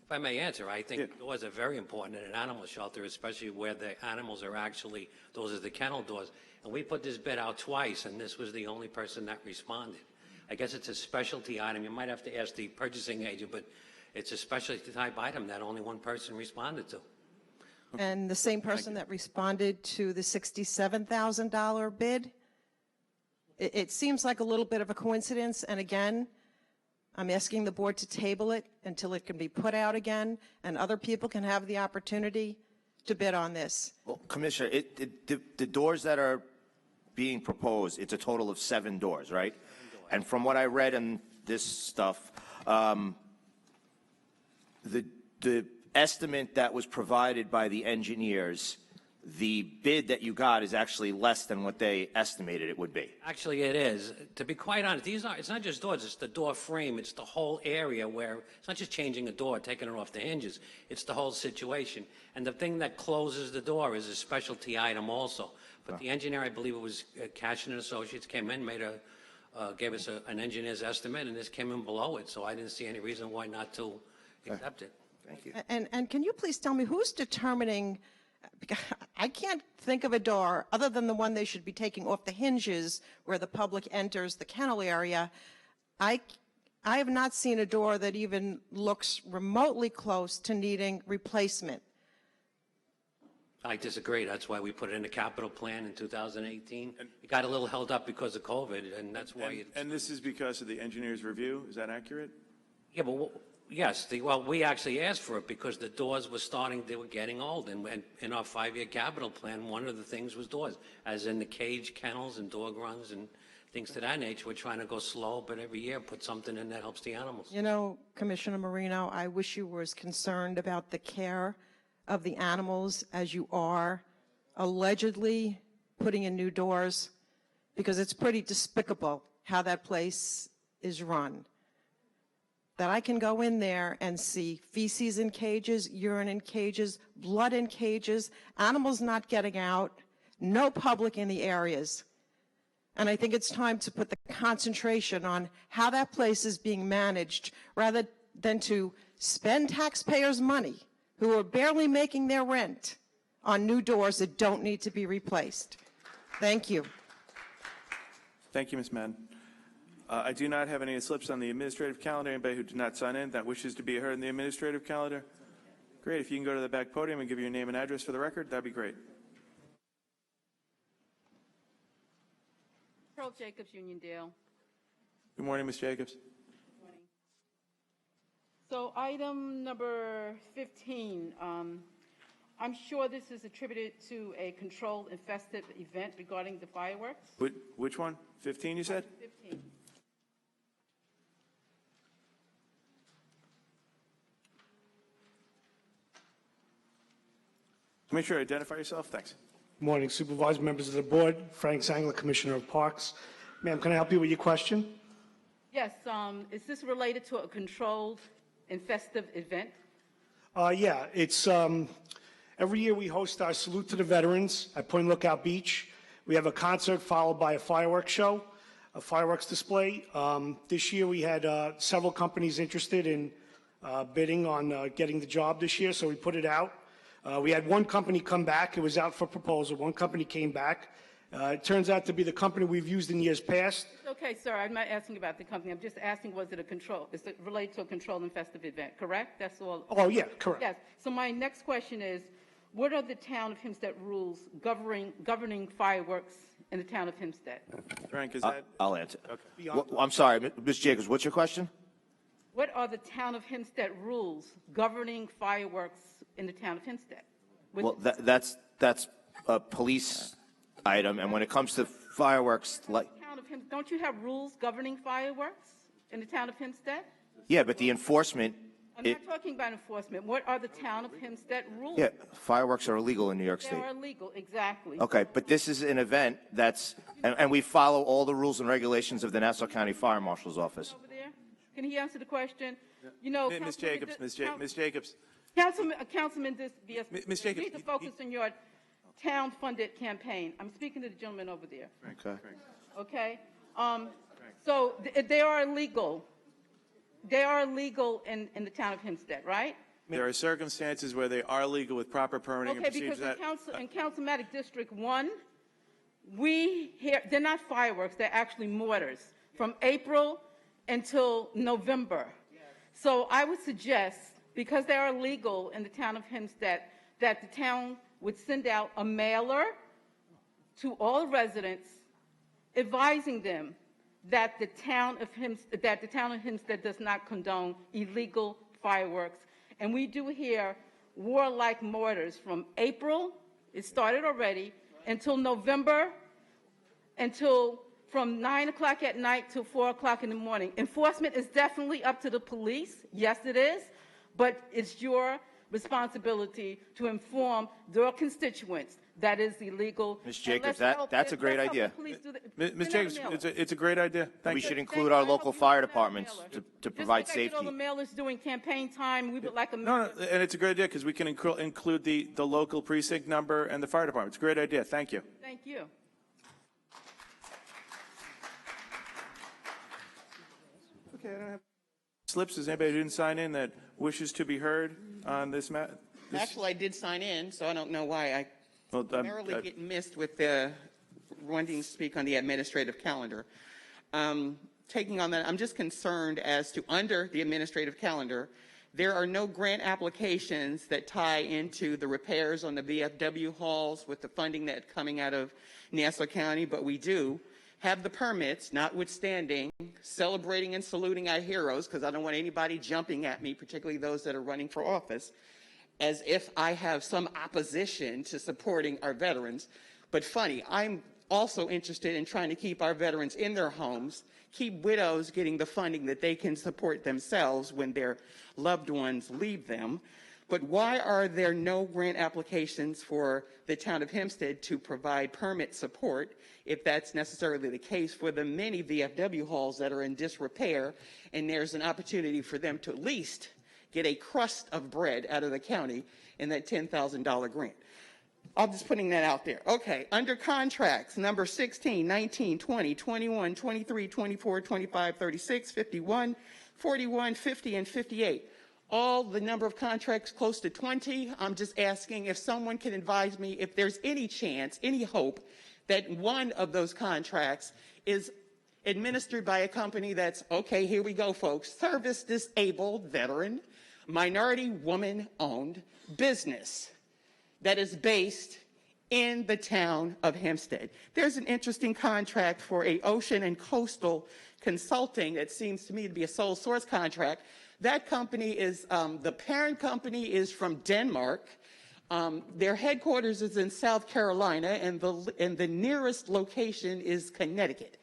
If I may answer, I think doors are very important in an animal shelter, especially where the animals are actually, those are the kennel doors. And we put this bid out twice, and this was the only person that responded. I guess it's a specialty item. You might have to ask the purchasing agent, but it's a specialty type item that only one person responded to. And the same person that responded to the $67,000 bid, it seems like a little bit of a coincidence. And again, I'm asking the board to table it until it can be put out again and other people can have the opportunity to bid on this. Well, Commissioner, the doors that are being proposed, it's a total of 7 doors, right? And from what I read in this stuff, the estimate that was provided by the engineers, the bid that you got is actually less than what they estimated it would be. Actually, it is. To be quite honest, it's not just doors, it's the door frame, it's the whole area where, it's not just changing a door, taking it off the hinges, it's the whole situation. And the thing that closes the door is a specialty item also. But the engineer, I believe it was Cashin and Associates, came in, gave us an engineer's estimate, and this came in below it, so I didn't see any reason why not to accept it. Thank you. And can you please tell me who's determining, because I can't think of a door other than the one they should be taking off the hinges where the public enters the kennel area. I have not seen a door that even looks remotely close to needing replacement. I disagree. That's why we put it in the capital plan in 2018. It got a little held up because of COVID, and that's why and this is because of the engineer's review, is that accurate? Yeah, but yes, well, we actually asked for it because the doors were they were getting old, and in our 5-year capital plan, one of the things was doors, as in the cage kennels and dog runs and things to that nature. We're trying to go slow, but every year put something in that helps the animals. You know, Commissioner Marino, I wish you were as concerned about the care of the animals as you are allegedly putting in new doors, because it's pretty despicable how that place is run. That I can go in there and see feces in cages, urine in cages, blood in cages, animals not getting out, no public in the areas. And I think it's time to put the concentration on how that place is being managed rather than to spend taxpayers' money who are barely making their rent on new doors that don't need to be replaced. Thank you. Thank you, Ms. Madden. I do not have any slips on the administrative calendar. Anybody who did not sign in that wishes to be heard in the administrative calendar? Great. If you can go to the back podium and give your name and address for the record, that'd be great. Pearl Jacobs, Uniondale. Good morning, Ms. Jacobs. So item number 15, I'm sure this is attributed to a controlled and festive event regarding the fireworks. Which one? 15, you said? 15. Commissioner, identify yourself. Thanks. Good morning, Supervisor, members of the board. Frank Zangler, Commissioner of Parks. Ma'am, can I help you with your question? Yes, is this related to a controlled and festive event? Yeah, it's every year we host our Salute to the Veterans at Point Lookout Beach. We have a concert followed by a fireworks show, a fireworks display. This year we had several companies interested in bidding on getting the job this year, so we put it out. We had one company come back. It was out for proposal. One company came back. It turns out to be the company we've used in years past. Okay, sir, I'm not asking about the company. I'm just asking, is it related to a controlled and festive event, correct? That's all. Oh, yeah, correct. Yes. So my next question is, what are the town of Hempstead rules governing fireworks in the town of Hempstead? Frank, is that? I'll answer. Okay. I'm sorry, Ms. Jacobs, what's your question? What are the town of Hempstead rules governing fireworks in the town of Hempstead? Well, that's police item, and when it comes to fireworks, like, Don't you have rules governing fireworks in the town of Hempstead? yeah, but the enforcement, I'm not talking about enforcement. What are the town of Hempstead rules? yeah, fireworks are illegal in New York They State. are illegal, exactly. Okay, but this is an event that's, and we follow all the rules and regulations of the Nassau County Fire Marshal's Office. Over there, can he answer the question? You know, Ms. Jacobs, Ms. Jacobs. Councilman, Ms. Jacobs, you need to focus on your town-funded campaign. I'm speaking to the gentleman over there. Okay. Okay? So they are illegal. They are illegal in the town of Hempstead, right? There are circumstances where they are legal with proper permitting Okay, and because procedures. in Councilmatic District 1, they're not fireworks, they're actually mortars from April until November. So I would suggest, because they are illegal in the town of Hempstead, that the town would send out a mailer to all residents advising them that the town of Hempstead does not condone illegal fireworks. And we do hear warlike mortars from April, it started already, until November, until from 9 o'clock at night till 4 o'clock in the morning. Enforcement is definitely up to the police. Yes, it is. But it's your responsibility to inform their constituents that is illegal. Ms. Jacobs, that's a great idea. Ms. Jacobs, it's a great idea. Thank We you. should include our local fire departments to provide Just like safety. I did all the mailers during campaign time, we would like a No, and it's a great idea because we can include the local precinct number and the fire department. It's a great idea. Thank you. Thank you. Okay, I don't have slips. Is anybody who didn't sign in that wishes to be heard on this matter? Actually, I did sign in, so I don't know why I primarily get missed with the wanting to speak on the administrative calendar. Taking on that, I'm just concerned as to under the administrative calendar, there are no grant applications that tie into the repairs on the VFW halls with the funding that's coming out of Nassau County, but we do have the permits, notwithstanding celebrating and saluting our heroes, because I don't want anybody jumping at me, particularly those that are running for office, as if I have some opposition to supporting our veterans. But funny, I'm also interested in trying to keep our veterans in their homes, keep widows getting the funding that they can support themselves when their loved ones leave them. But why are there no grant applications for the town of Hempstead to provide permit support, if that's necessarily the case, for the many VFW halls that are in disrepair, and there's an opportunity for them to at least get a crust of bread out of the county in that $10,000 grant? I'm just putting that out there. Okay, under contracts, number 16, 19, 20, 21, 23, 24, 25, 36, 51, 41, 50, and 58. All the number of contracts close to 20. I'm just asking if someone can advise me if there's any chance, any hope that one of those contracts is administered by a company that's, okay, here we go, folks, service disabled veteran, minority woman-owned business that is based in the town of Hempstead. There's an interesting contract for a ocean and coastal consulting that seems to me to be a sole source contract. That company is, the parent company is from Denmark. Their headquarters is in South Carolina, and the nearest location is Connecticut.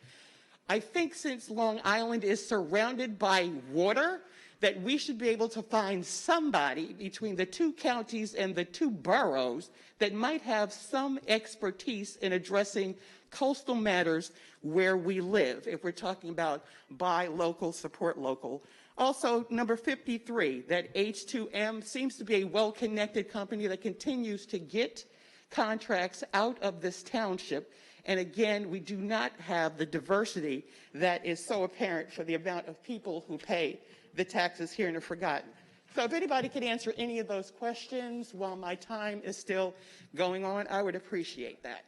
I think since Long Island is surrounded by water, that we should be able to find somebody between the two counties and the two boroughs that might have some expertise in addressing coastal matters where we live, if we're talking about buy local, support local. Also, number 53, that H2M seems to be a well-connected company that continues to get contracts out of this township. And again, we do not have the diversity that is so apparent for the amount of people who pay the taxes here and are forgotten. So if anybody could answer any of those questions while my time is still going on, I would appreciate that.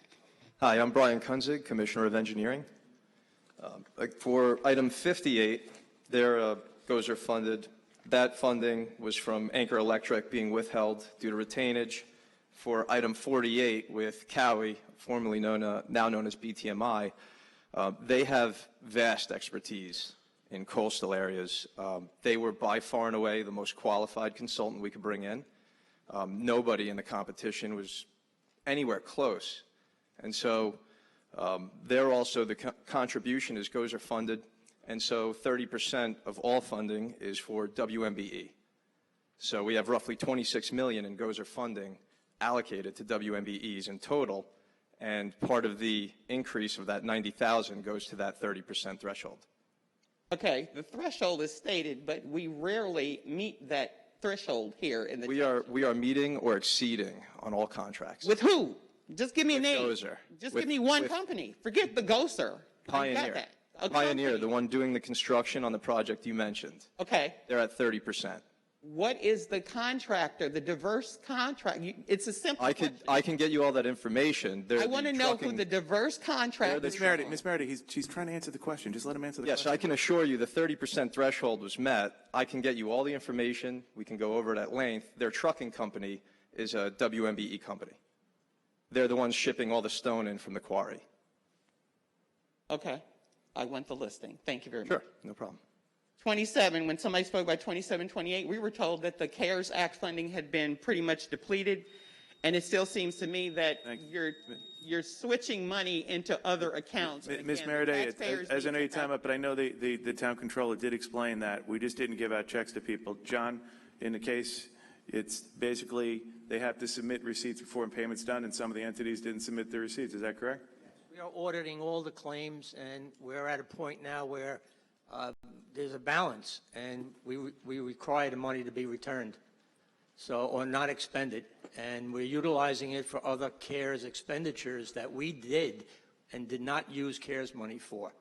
Hi, I'm Brian Kunzig, Commissioner of Engineering. For item 58, there GOES are funded. That funding was from Anchor Electric being withheld due to retainage. For item 48 with Cowie, formerly now known as BTMI, they have vast expertise in coastal areas. They were by far and away the most qualified consultant we could bring in. Nobody in the competition was anywhere close. And so There also, the contribution is GOZER funded, and so 30% of all funding is for WMBE. So we have roughly $26 million in GOZER funding allocated to WMBEs in total, and part of the increase of that 90,000 goes to that 30% threshold. Okay, the threshold is stated, but we rarely meet that threshold here in the. We are meeting or exceeding on all contracts. With who? Just give me a name. GOZER. Just With- give me one with company. Forget the GOZER. I got Pioneer. that. A Pioneer, company. the one doing the construction on the project you mentioned. Okay. They're at 30%. What is the contractor, the diverse contract? It's a simple I question. can get you all that information. They're I want to the know who trucking- the diverse contractor Miss is. Meredith, she's trying to answer the question. Just let him answer the Yes, question. I can assure you the 30% threshold was met. I can get you all the information. We can go over it at length. Their trucking company is a WMBE company. They're the ones shipping all the stone in from the quarry. Okay. I want the listing. Thank you very much. Sure, no problem. 27, when somebody spoke about 27, 28, we were told that the CARES Act funding had been pretty much depleted, and it still seems to me that you're switching money into other accounts. And Ms. again, the Meredith, taxpayers as I need know to your time up, but I know the town controller did explain that. We just didn't give out checks to people. John, in the case, it's basically they have to submit receipts before payment's done, and some of the entities didn't submit their receipts. Is that correct? We are auditing all the claims, and we're at a point now where there's a balance, and we require the money to be returned, or not expended, and we're utilizing it for other CARES expenditures that we did and did not use CARES money for.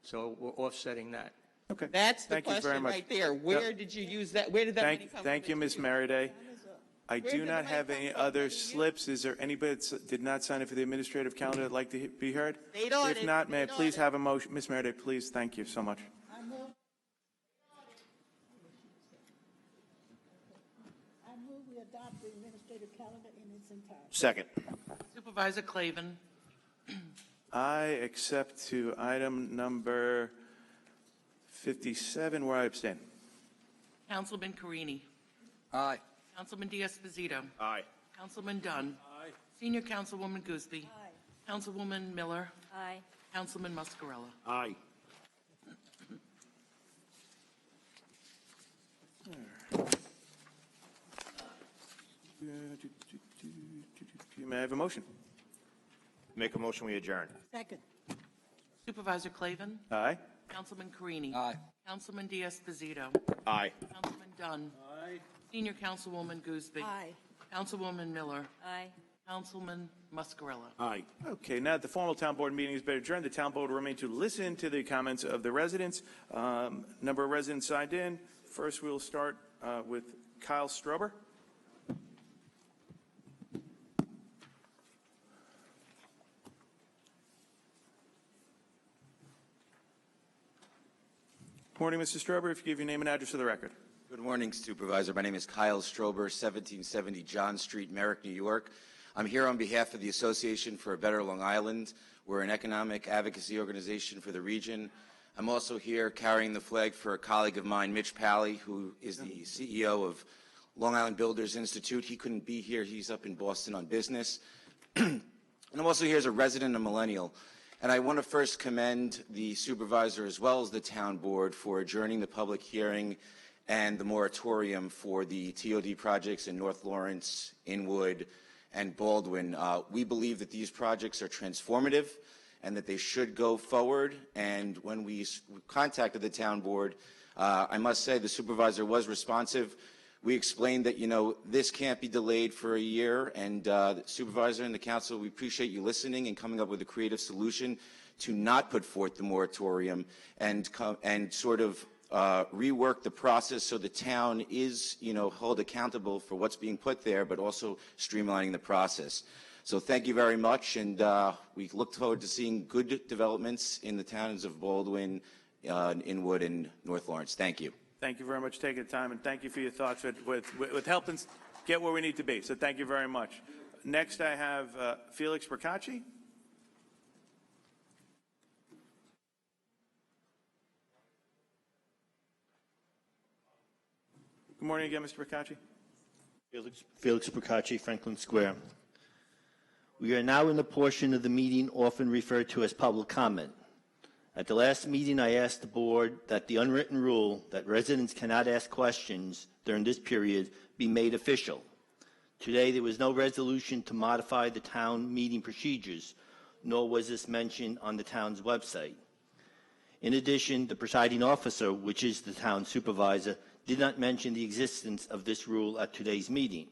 So we're offsetting that. Okay. That's the Thank you very question much. right there. Where did you use that? Where did that money come from? Thank you, Ms. Meredith. I Where do did not the have money any come from? other slips. Is there anybody that did not sign up for the administrative calendar that'd like to be heard? State audit, If not, may I state please audit. have a motion? Ms. Meredith, please. Thank you so much. I move we adopt the administrative calendar in its entirety. Second. Supervisor Clavin. I accept to item number 57, where I abstain. Councilman Carini. Aye. Councilman Diaz-Esposito. Aye. Councilman Dunn. Aye. Senior Councilwoman Gooseby. Aye. Councilwoman Miller. Aye. Councilman Muscarella. Aye. May I have a motion? Make a motion, we adjourn. Second. Supervisor Clavin. Aye. Councilman Carini. Aye. Councilman Diaz-Esposito. Aye. Councilman Dunn. Aye. Senior Councilwoman Gooseby. Aye. Councilwoman Miller. Aye. Councilman Muscarella. Aye. Okay, now that the formal town board meeting has been adjourned, the town board will remain to listen to the comments of the residents. Number of residents signed in. First, we'll start with Kyle Strober. Morning, Mr. Strober. If you give your name and address for the record. Good morning, Supervisor. My name is Kyle Strober, 1770 John Street, Merrick, New York. I'm here on behalf of the Association for a Better Long Island. We're an economic advocacy organization for the region. I'm also here carrying the flag for a colleague of mine, Mitch Pally, who is the CEO of Long Island Builders Institute. He couldn't be here. He's up in Boston on business. And I'm also here as a resident and millennial. And I want to first commend the supervisor as well as the town board for adjourning the public hearing and the moratorium for the TOD projects in North Lawrence, Inwood, and Baldwin. We believe that these projects are transformative and that they should go forward. And when we contacted the town board, I must say the supervisor was responsive. We explained that, this can't be delayed for a year, and the supervisor and the council, we appreciate you listening and coming up with a creative solution to not put forth the moratorium and sort of rework the process so the town is, held accountable for what's being put there, but also streamlining the process. So thank you very much, and we look forward to seeing good developments in the towns of Baldwin, Inwood, and North Lawrence. Thank you. Thank you very much for taking the time, and thank you for your thoughts with helping get where we need to be. So thank you very much. Next, I have Felix Procacci. Good morning again, Mr. Procacci. Felix Procacci, Franklin Square. We are now in the portion of the meeting often referred to as public comment. At the last meeting, I asked the board that the unwritten rule that residents cannot ask questions during this period be made official. Today, there was no resolution to modify the town meeting procedures, nor was this mentioned on the town's website. In addition, the presiding officer, which is the town supervisor, did not mention the existence of this rule at today's meeting.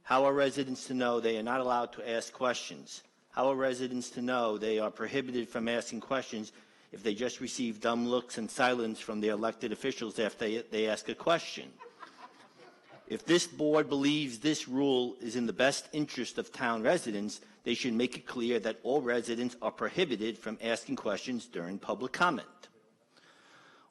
How are residents to know they are not allowed to ask questions? How are residents to know they are prohibited from asking questions if they just receive dumb looks and silence from their elected officials after they ask a question? If this board believes this rule is in the best interest of town residents, they should make it clear that all residents are prohibited from asking questions during public comment.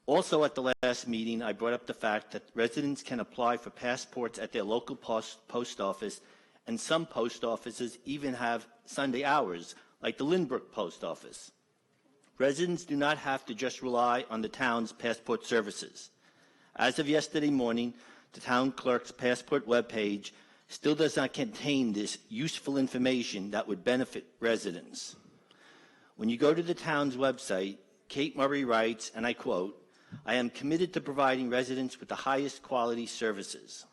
Also at the last meeting, I brought up the fact that residents can apply for passports at their local post office, and some post offices even have Sunday hours, like the Lynbrook Post Office. Residents do not have to just rely on the town's passport services. As of yesterday morning, the town clerk's passport webpage still does not contain this useful information that would benefit residents. When you go to the town's website, Kate Murray writes, and I quote, "I am committed to providing residents with the highest quality services."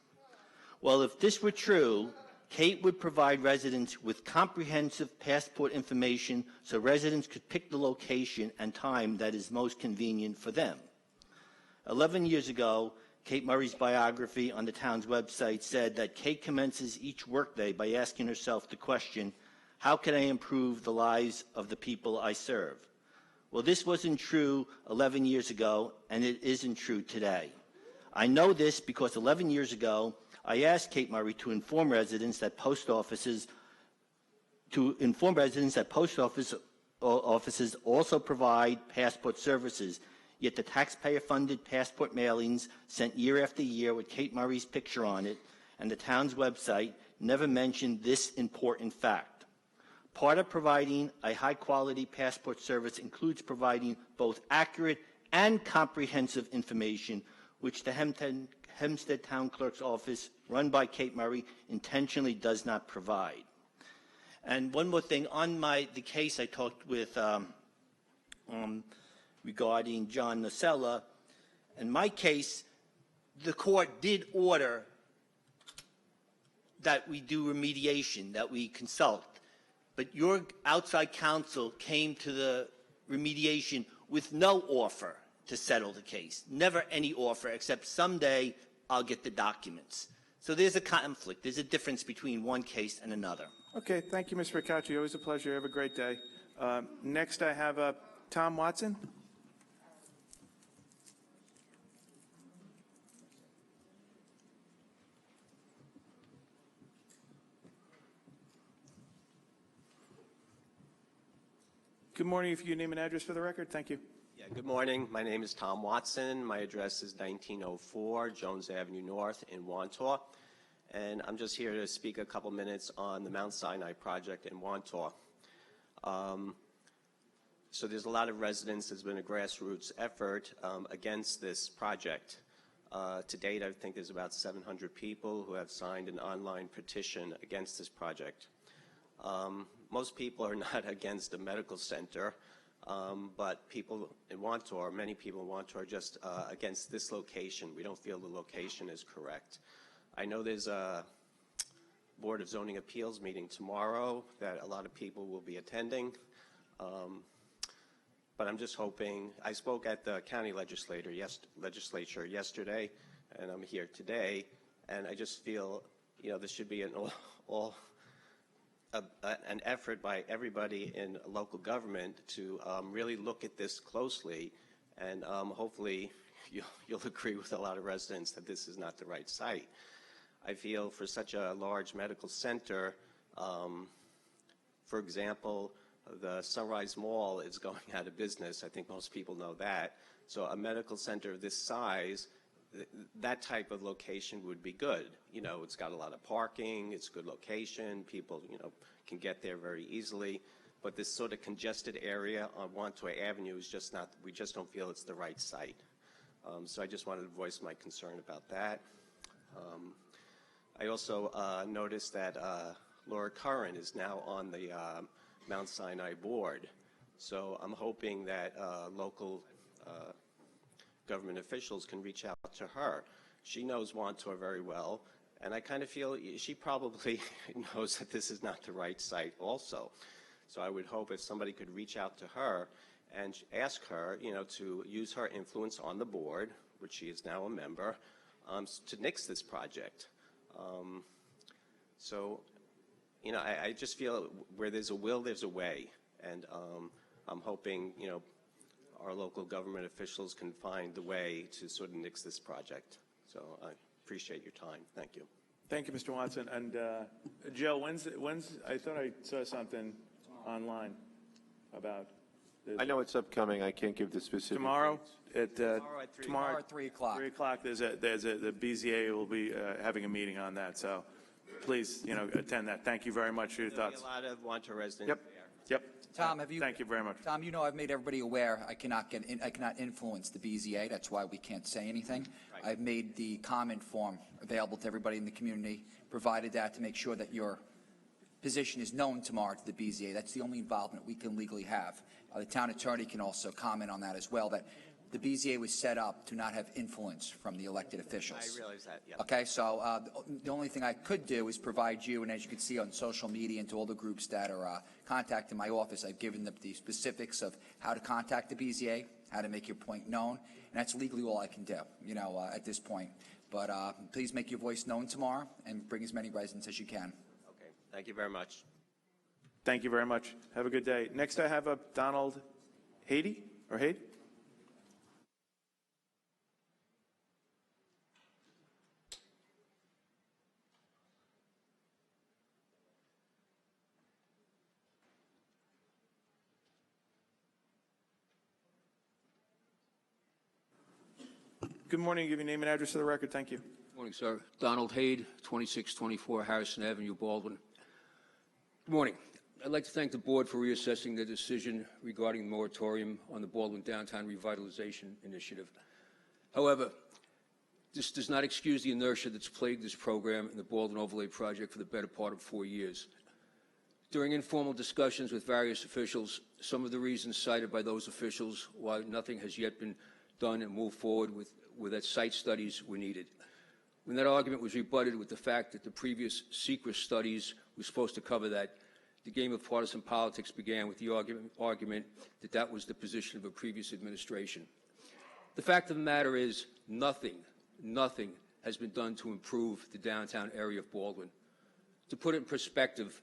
Well, if this were true, Kate would provide residents with comprehensive passport information so residents could pick the location and time that is most convenient for them. 11 years ago, Kate Murray's biography on the town's website said that Kate commences each workday by asking herself the question, how can I improve the lives of the people I serve? Well, this wasn't true 11 years ago, and it isn't true today. I know this because 11 years ago, I asked Kate Murray to inform residents that post offices also provide passport services. Yet the taxpayer-funded passport mailings sent year after year with Kate Murray's picture on it and the town's website never mentioned this important fact. Part of providing a high-quality passport service includes providing both accurate and comprehensive information, which the Hempstead Town Clerk's office, run by Kate Murray, intentionally does not provide. And one more thing, on the case I talked with regarding John Nocella. In my case, the court did order that we do remediation, that we consult. But your outside counsel came to the remediation with no offer to settle the case. Never any offer, except someday I'll get the documents. So there's a conflict. There's a difference between one case and another. Okay, thank you, Mr. Ricacci. Always a pleasure. Have a great day. Next, I have Tom Watson. Good morning. If you could name and address for the record, thank you. Yeah, good morning. My name is Tom Watson. My address is 1904 Jones Avenue North in Wantaw. And I'm just here to speak a couple minutes on the Mount Sinai project in Wantaw. So there's a lot of residents. There's been a grassroots effort against this project. To date, I think there's about 700 people who have signed an online petition against this project. Most people are not against a medical center, but people in Wantaw, many people in Wantaw, are just against this location. We don't feel the location is correct. I know there's a Board of Zoning Appeals meeting tomorrow that a lot of people will be attending, but I'm just hoping. I spoke at the county legislature yesterday, and I'm here today, and I just feel, this should be an effort by everybody in local government to really look at this closely, and hopefully you'll agree with a lot of residents that this is not the right site. I feel for such a large medical center, for example, the Sunrise Mall is going out of business. I think most people know that. So a medical center of this size, that type of location would be good. It's got a lot of parking, it's a good location, people, can get there very easily. But this sort of congested area on Wantaw Avenue is just not, we just don't feel it's the right site. So I just wanted to voice my concern about that. I also noticed that Laura Curran is now on the Mount Sinai board. So I'm hoping that local government officials can reach out to her. She knows Wantor very well, and I kind of feel she probably knows that this is not the right site also. So I would hope if somebody could reach out to her and ask her, to use her influence on the board, which she is now a member, to nix this project. So, I just feel where there's a will, there's a way. And I'm hoping, our local government officials can find the way to sort of nix this project. So I appreciate your time. Thank you. Thank you, Mr. Watson. And Joe, when's I thought I saw something online about this. I know it's upcoming. I can't give the specific Tomorrow dates. Tomorrow at 3 o'clock. 3 o'clock. The BZA will be having a meeting on that. So please, attend that. Thank you very much for your There'll be thoughts. a lot of Wantor residents Yep. there. Yep. Tom, Thank you very much. Tom, I've made everybody aware I cannot influence the BZA. That's why we can't say anything. Right. I've made the comment form available to everybody in the community, provided that to make sure that your position is known tomorrow to the BZA. That's the only involvement we can legally have. The town attorney can also comment on that as well, that the BZA was set up to not have influence from the elected officials. I realize that, yeah. Okay, so the only thing I could do is provide you, and as you can see on social media and to all the groups that are contacting my office, I've given them the specifics of how to contact the BZA, how to make your point known, and that's legally all I can do, at this point. But please make your voice known tomorrow and bring as many residents as you can. Okay. Thank you very much. Thank you very much. Have a good day. Next, I have Donald Hady or Hade. Good morning. Give your name and address to the record. Thank you. Morning, sir. Donald Hade, 2624 Harrison Avenue, Baldwin. Good morning. I'd like to thank the board for reassessing the decision regarding the moratorium on the Baldwin Downtown Revitalization Initiative. However, this does not excuse the inertia that's plagued this program and the Baldwin Overlay Project for the better part of 4 years. During informal discussions with various officials, some of the reasons cited by those officials why nothing has yet been done and moved forward with that site studies were needed. When that argument was rebutted with the fact that the previous secret studies were supposed to cover that, the game of partisan politics began with the argument that that was the position of a previous administration. The fact of the matter is nothing has been done to improve the downtown area of Baldwin. To put it in perspective,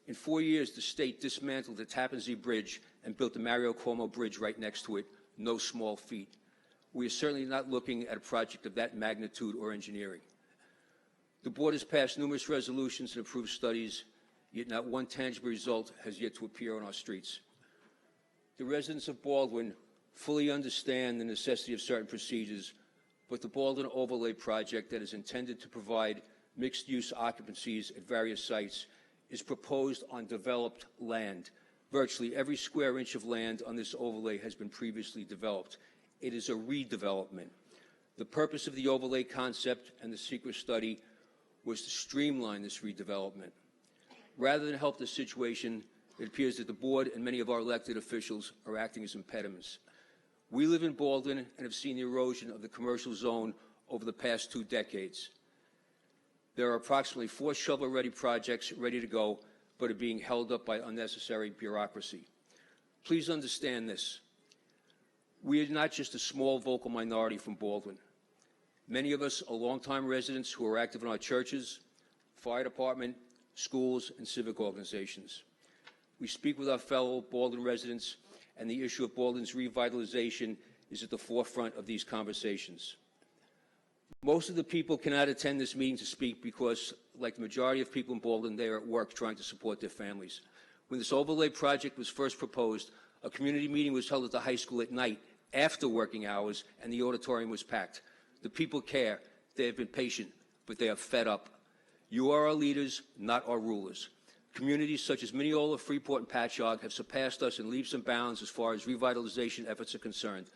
in 4 years, the state dismantled the Tappan Zee Bridge and built the Mario Cuomo Bridge right next to it, no small feat. We are certainly not looking at a project of that magnitude or engineering. The board has passed numerous resolutions and approved studies, yet not one tangible result has yet to appear on our streets. The residents of Baldwin fully understand the necessity of certain procedures, but the Baldwin Overlay Project that is intended to provide mixed-use occupancies at various sites is proposed on developed land. Virtually every square inch of land on this overlay has been previously developed. It is a redevelopment. The purpose of the overlay concept and the secret study was to streamline this redevelopment. Rather than help the situation, it appears that the board and many of our elected officials are acting as impediments. We live in Baldwin and have seen the erosion of the commercial zone over the past 2 decades. There are approximately 4 shovel-ready projects ready to go, but are being held up by unnecessary bureaucracy. Please understand this. We are not just a small vocal minority from Baldwin. Many of us are longtime residents who are active in our churches, fire department, schools, and civic organizations. We speak with our fellow Baldwin residents, and the issue of Baldwin's revitalization is at the forefront of these conversations. Most of the people cannot attend this meeting to speak because, like the majority of people in Baldwin, they are at work trying to support their families. When this overlay project was first proposed, a community meeting was held at the high school at night after working hours, and the auditorium was packed. The people care. They have been patient, but they are fed up. You are our leaders, not our rulers. Communities such as Mineola, Freeport, and Patchogue have surpassed us in leaps and bounds as far as revitalization efforts are concerned.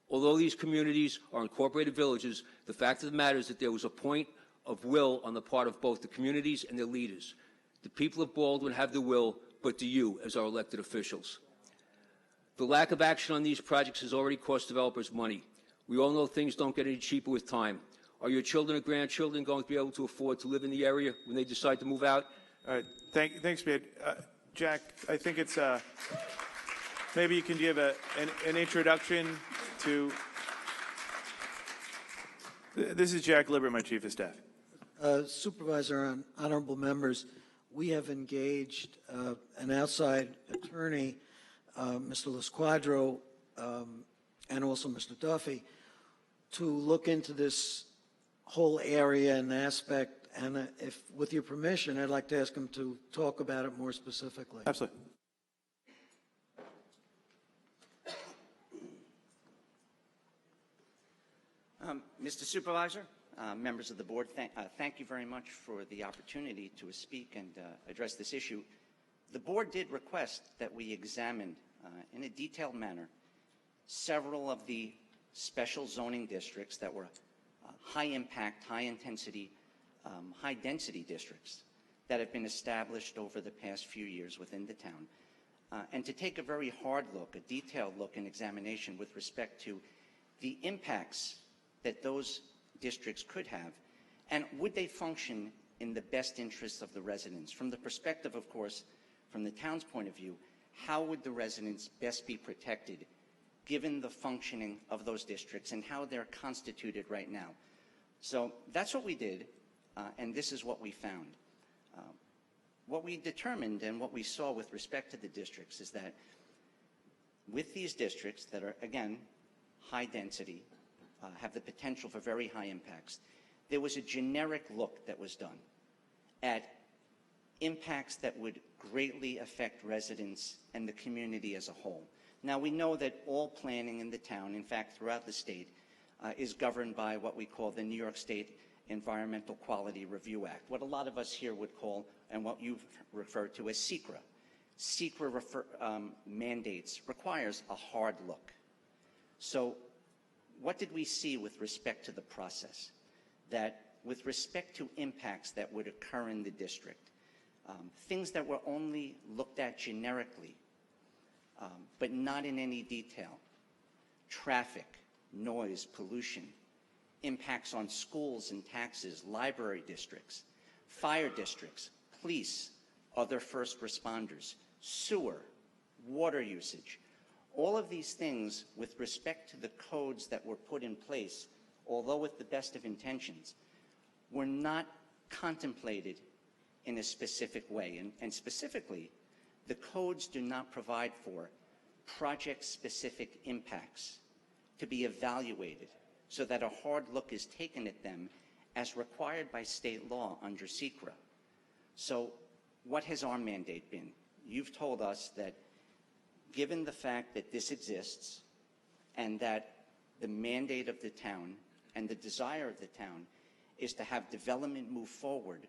Although these communities are incorporated villages, the fact of the matter is that there was a point of will on the part of both the communities and their leaders. The people of Baldwin have the will, but do you as our elected officials? The lack of action on these projects has already cost developers money. We all know things don't get any cheaper with time. Are your children or grandchildren going to be able to afford to live in the area when they decide to move out? All right, thanks, Mayor. Jack, I think it's, maybe you can give an introduction to, this is Jack Libbert, my Chief of Staff. Supervisor and honorable members, we have engaged an outside attorney, Mr. Lasquadro, and also Mr. Duffy, to look into this whole area and aspect. And if, with your permission, I'd like to ask him to talk about it more specifically. Absolutely. Mr. Supervisor, members of the board, thank you very much for the opportunity to speak and address this issue. The board did request that we examine in a detailed manner several of the special zoning districts that were high impact, high intensity, high density districts that have been established over the past few years within the town, and to take a very hard look, a detailed look and examination with respect to the impacts that those districts could have, and would they function in the best interests of the residents. From the perspective, of course, from the town's point of view, how would the residents best be protected given the functioning of those districts and how they're constituted right now? So that's what we did, and this is what we found. What we determined and what we saw with respect to the districts is that with these districts that are, again, high density, have the potential for very high impacts, there was a generic look that was done at impacts that would greatly affect residents and the community as a whole. Now, we know that all planning in the town, in fact, throughout the state, is governed by what we call the New York State Environmental Quality Review Act, what a lot of us here would call, and what you've referred to as SECRA. SECRA mandates requires a hard look. So what did we see with respect to the process? That with respect to impacts that would occur in the district, things that were only looked at generically, but not in any detail, traffic, noise, pollution, impacts on schools and taxes, library districts, fire districts, police, other first responders, sewer, water usage. All of these things with respect to the codes that were put in place, although with the best of intentions, were not contemplated in a specific way. And specifically, the codes do not provide for project-specific impacts to be evaluated so that a hard look is taken at them as required by state law under SECRA. So what has our mandate been? You've told us that given the fact that this exists and that the mandate of the town and the desire of the town is to have development move forward,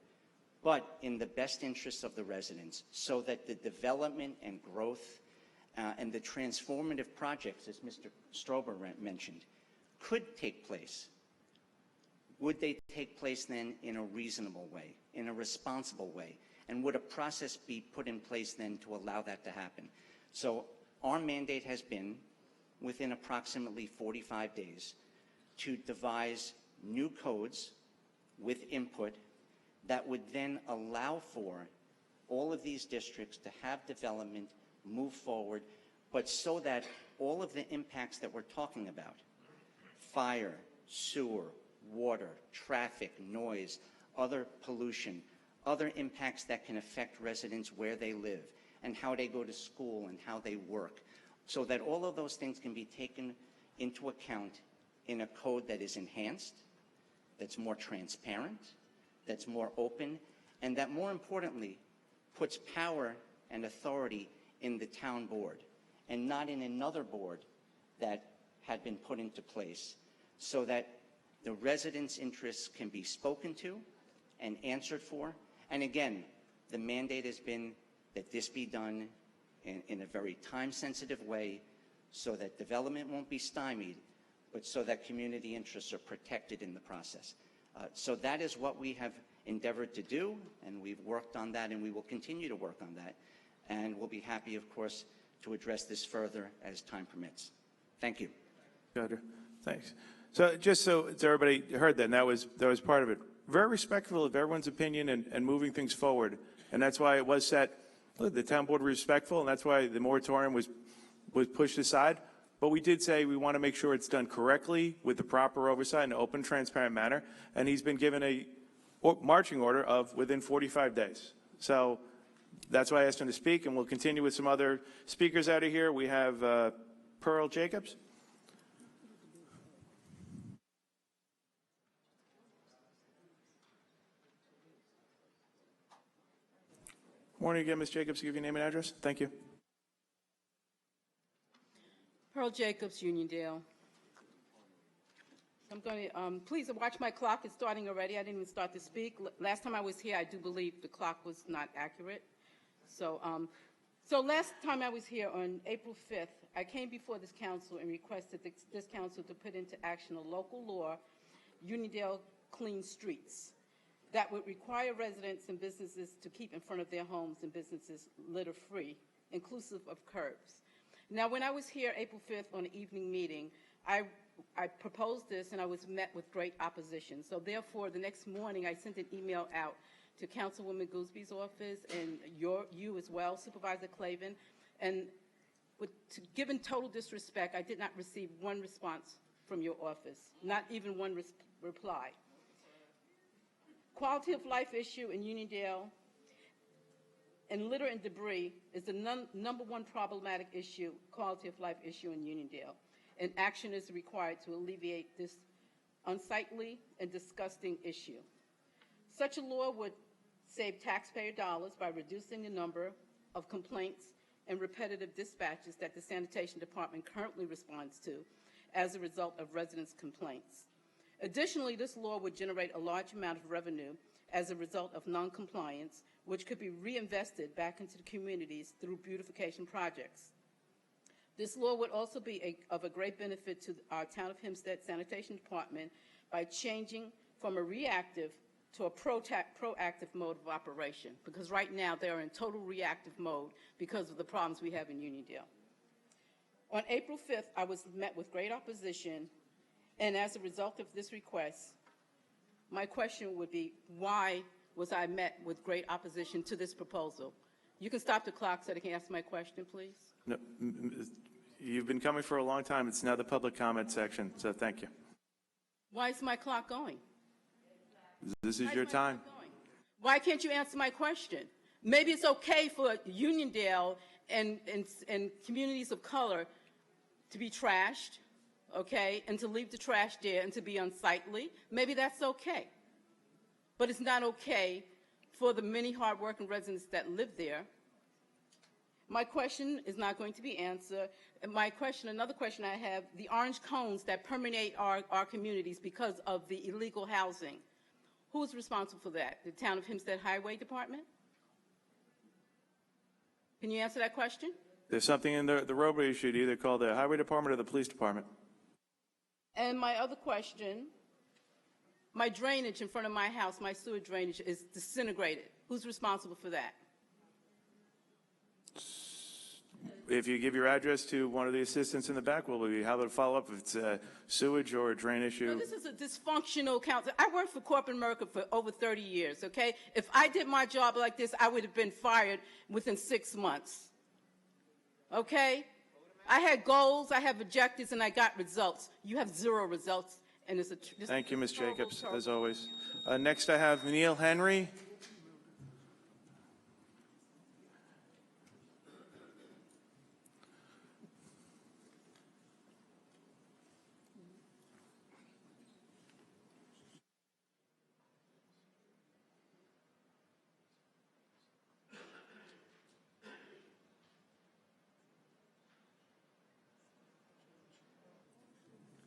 but in the best interests of the residents, so that the development and growth and the transformative projects, as Mr. Strober mentioned, could take place. Would they take place then in a reasonable way, in a responsible way? And would a process be put in place then to allow that to happen? So our mandate has been, within approximately 45 days, to devise new codes with input that would then allow for all of these districts to have development move forward, but so that all of the impacts that we're talking about, fire, sewer, water, traffic, noise, other pollution, other impacts that can affect residents where they live and how they go to school and how they work, so that all of those things can be taken into account in a code that is enhanced, that's more transparent, that's more open, and that more importantly puts power and authority in the town board and not in another board that had been put into place, so that the residents' interests can be spoken to and answered for. And again, the mandate has been that this be done in a very time-sensitive way so that development won't be stymied, but so that community interests are protected in the process. So that is what we have endeavored to do, and we've worked on that, and we will continue to work on that. And we'll be happy, of course, to address this further as time permits. Thank you. Roger. Thanks. So just so everybody heard that, and that was part of it. Very respectful of everyone's opinion and moving things forward. And that's why it was set, look, the town board was respectful, and that's why the moratorium was pushed aside. But we did say we want to make sure it's done correctly with the proper oversight in an open, transparent manner. And he's been given a marching order of within 45 days. So that's why I asked him to speak, and we'll continue with some other speakers out of here. We have Pearl Jacobs. Morning again, Ms. Jacobs. Give your name and address. Thank you. Pearl Jacobs, Uniondale. I'm going to, please watch my clock. It's starting already. I didn't even start to speak. Last time I was here, I do believe the clock was not accurate. So last time I was here on April 5th, I came before this council and requested this council to put into action a local law, Uniondale Clean Streets, that would require residents and businesses to keep in front of their homes and businesses litter-free, inclusive of curbs. Now, when I was here April 5th on an evening meeting, I proposed this and I was met with great opposition. So therefore, the next morning, I sent an email out to Councilwoman Goolsby's office and you as well, Supervisor Clavin. And given total disrespect, I did not receive one response from your office, not even one reply. Quality of life issue in Uniondale and litter and debris is the number one problematic issue, quality of life issue in Uniondale. And action is required to alleviate this unsightly and disgusting issue. Such a law would save taxpayer dollars by reducing the number of complaints and repetitive dispatches that the sanitation department currently responds to as a result of residents' complaints. Additionally, this law would generate a large amount of revenue as a result of noncompliance, which could be reinvested back into the communities through beautification projects. This law would also be of a great benefit to our Town of Hempstead Sanitation Department by changing from a reactive to a proactive mode of operation, because right now they are in total reactive mode because of the problems we have in Uniondale. On April 5th, I was met with great opposition, and as a result of this request, my question would be, why was I met with great opposition to this proposal? You can stop the clock so they can answer my question, please. No, you've been coming for a long time. It's now the public comment section, so thank you. Why is my clock going? This is your time. Why can't you answer my question? Maybe it's okay for Uniondale and communities of color to be trashed, okay, and to leave the trash there and to be unsightly. Maybe that's okay. But it's not okay for the many hardworking residents that live there. My question is not going to be answered. My question, another question I have, the orange cones that permeate our communities because of the illegal housing. Who's responsible for that? The Town of Hempstead Highway Department? Can you answer that question? There's something in the roadway issue to either call the highway department or the police department. And my other question, my drainage in front of my house, my sewer drainage is disintegrated. Who's responsible for that? If you give your address to one of the assistants in the back, we'll be happy to follow up if it's a sewage or a drain issue. No, this is a dysfunctional council. I worked for corporate America for over 30 years, okay? If I did my job like this, I would have been fired within 6 months, okay? I had goals, I have objectives, and I got results. You have 0 results, and it's a... Thank you, Ms. Jacobs, as always. Next, I have Neil Henry.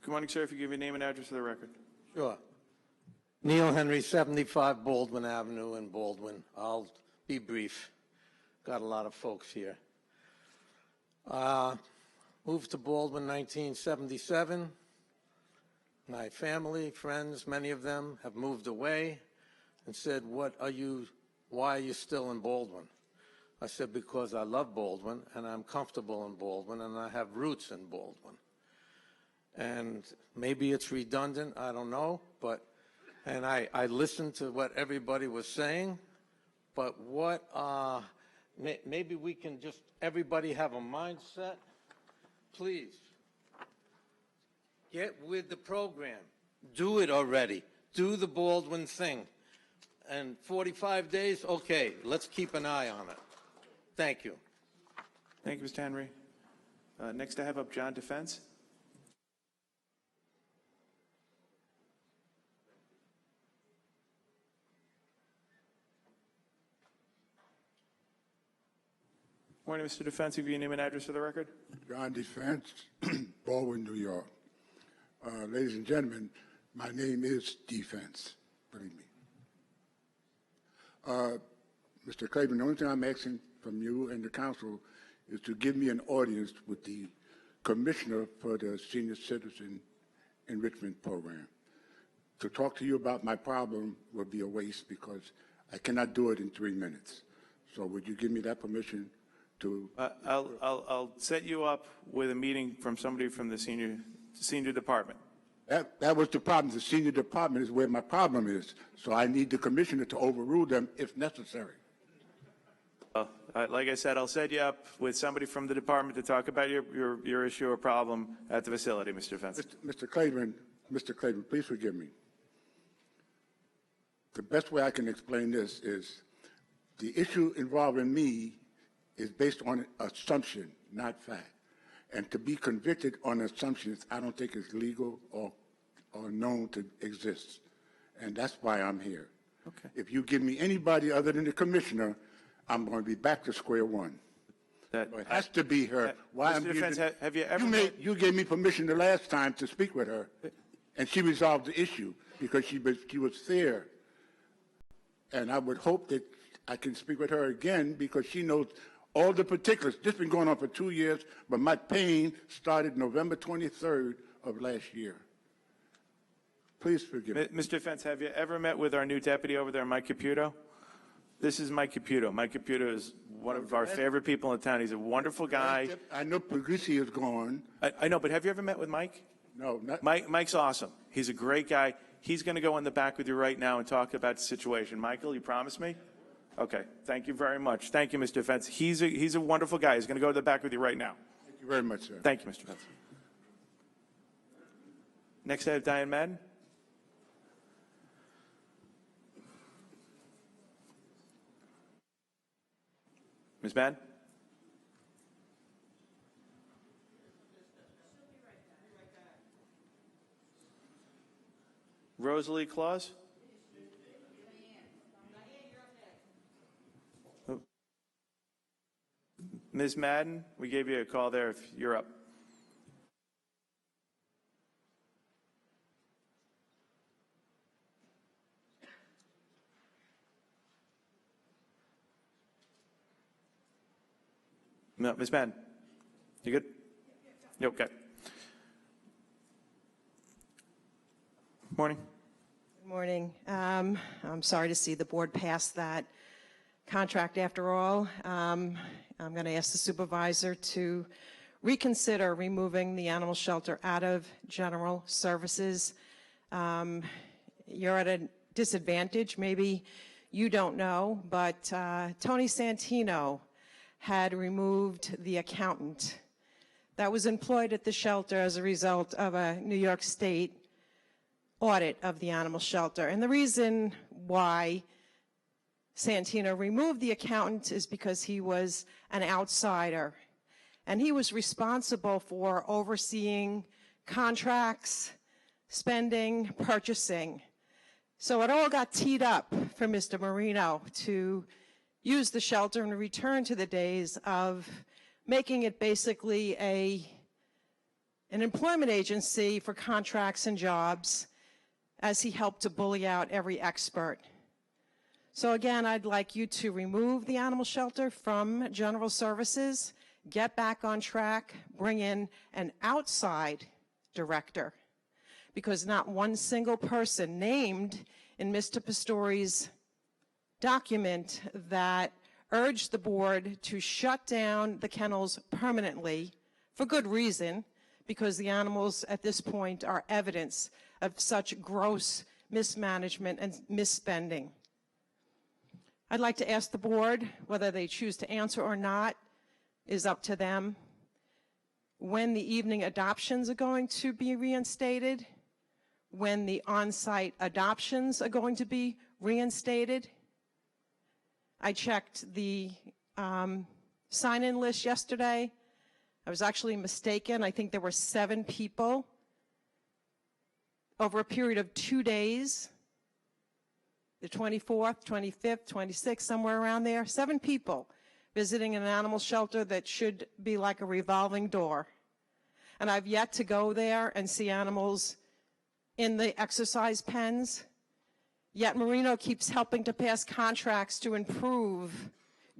Good morning, sir. If you give your name and address for the record. Sure. Neil Henry, 75 Baldwin Avenue in Baldwin. I'll be brief. Got a lot of folks here. Moved to Baldwin 1977. My family, friends, many of them have moved away and said, why are you still in Baldwin? I said, because I love Baldwin and I'm comfortable in Baldwin and I have roots in Baldwin. And maybe it's redundant, I don't know, and I listened to what everybody was saying, but maybe we can just, everybody have a mindset. Please, get with the program. Do it already. Do the Baldwin thing. And 45 days, okay, let's keep an eye on it. Thank you. Thank you, Mr. Henry. Next I have up John Defense. Morning, Mr. Defense. Give you your name and address for the record. John Defense, Baldwin, New York. Ladies and gentlemen, my name is Defense, believe me. Mr. Claiborne, the only thing I'm asking from you and the council is to give me an audience with the commissioner for the Senior Citizen Enrichment Program. To talk to you about my problem would be a waste because I cannot do it in 3 minutes. So would you give me that permission to? I'll set you up with a meeting from somebody from the senior department. That was the problem. The senior department is where my problem is. So I need the commissioner to overrule them if necessary. Like I said, I'll set you up with somebody from the department to talk about your issue or problem at the facility, Mr. Defense. Mr. Claiborne, please forgive me. The best way I can explain this is the issue involving me is based on assumption, not fact. And to be convicted on assumptions, I don't think is legal or known to exist. And that's why I'm here. Okay. If you give me anybody other than the commissioner, I'm going to be back to square one. So it has to be her. Why Mr. Defense, have you ever you gave me permission the last time to speak with her, and she resolved the issue because she was there. And I would hope that I can speak with her again because she knows all the particulars. This has been going on for 2 years, but my pain started November 23rd of last year. Please forgive me. Mr. Defense, have you ever met with our new deputy over there, Mike Caputo? This is Mike Caputo. Mike Caputo is one of our favorite people in town. He's a wonderful guy. I know Puglisi is gone. I know, but have you ever met with Mike? No. Mike's awesome. He's a great guy. He's going to go in the back with you right now and talk about the situation. Michael, you promise me? Okay. Thank you very much. Thank you, Mr. Defense. He's a wonderful guy. He's going to go to the back with you right now. Thank you very much, sir. Thank you, Mr. Defense. Next, I have Diane Madden. Ms. Madden? Rosalie Claus? Oh. Ms. Madden, we gave you a call there if you're up. No, Ms. Madden, you good? You okay? Morning. Good morning. I'm sorry to see the board pass that contract after all. I'm going to ask the supervisor to reconsider removing the animal shelter out of general services. You're at a disadvantage. Maybe you don't know, but Tony Santino had removed the accountant that was employed at the shelter as a result of a New York State audit of the animal shelter. And the reason why Santino removed the accountant is because he was an outsider, and he was responsible for overseeing contracts, spending, purchasing. So it all got teed up for Mr. Marino to use the shelter and return to the days of making it basically an employment agency for contracts and jobs, as he helped to bully out every expert. So again, I'd like you to remove the animal shelter from general services, get back on track, bring in an outside director, because not one single person named in Mr. Pastori's document that urged the board to shut down the kennels permanently, for good reason, because the animals at this point are evidence of such gross mismanagement and misspending. I'd like to ask the board, whether they choose to answer or not is up to them, when the evening adoptions are going to be reinstated, when the on-site adoptions are going to be reinstated. I checked the sign-in list yesterday. I was actually mistaken. I think there were 7 people over a period of 2 days, the 24th, 25th, 26th, somewhere around there, 7 people visiting an animal shelter that should be like a revolving door. And I've yet to go there and see animals in the exercise pens. Yet Marino keeps helping to pass contracts to improve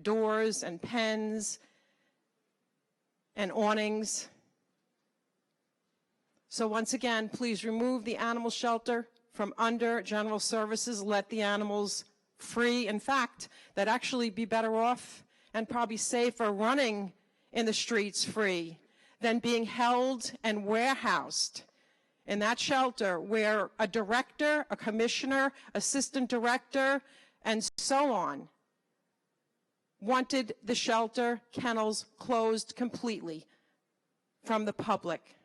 doors and pens and awnings. So once again, please remove the animal shelter from under general services. Let the animals free. In fact, they'd actually be better off and probably safer running in the streets free than being held and warehoused in that shelter where a director, a commissioner, assistant director, and so on wanted the shelter kennels closed completely from the public.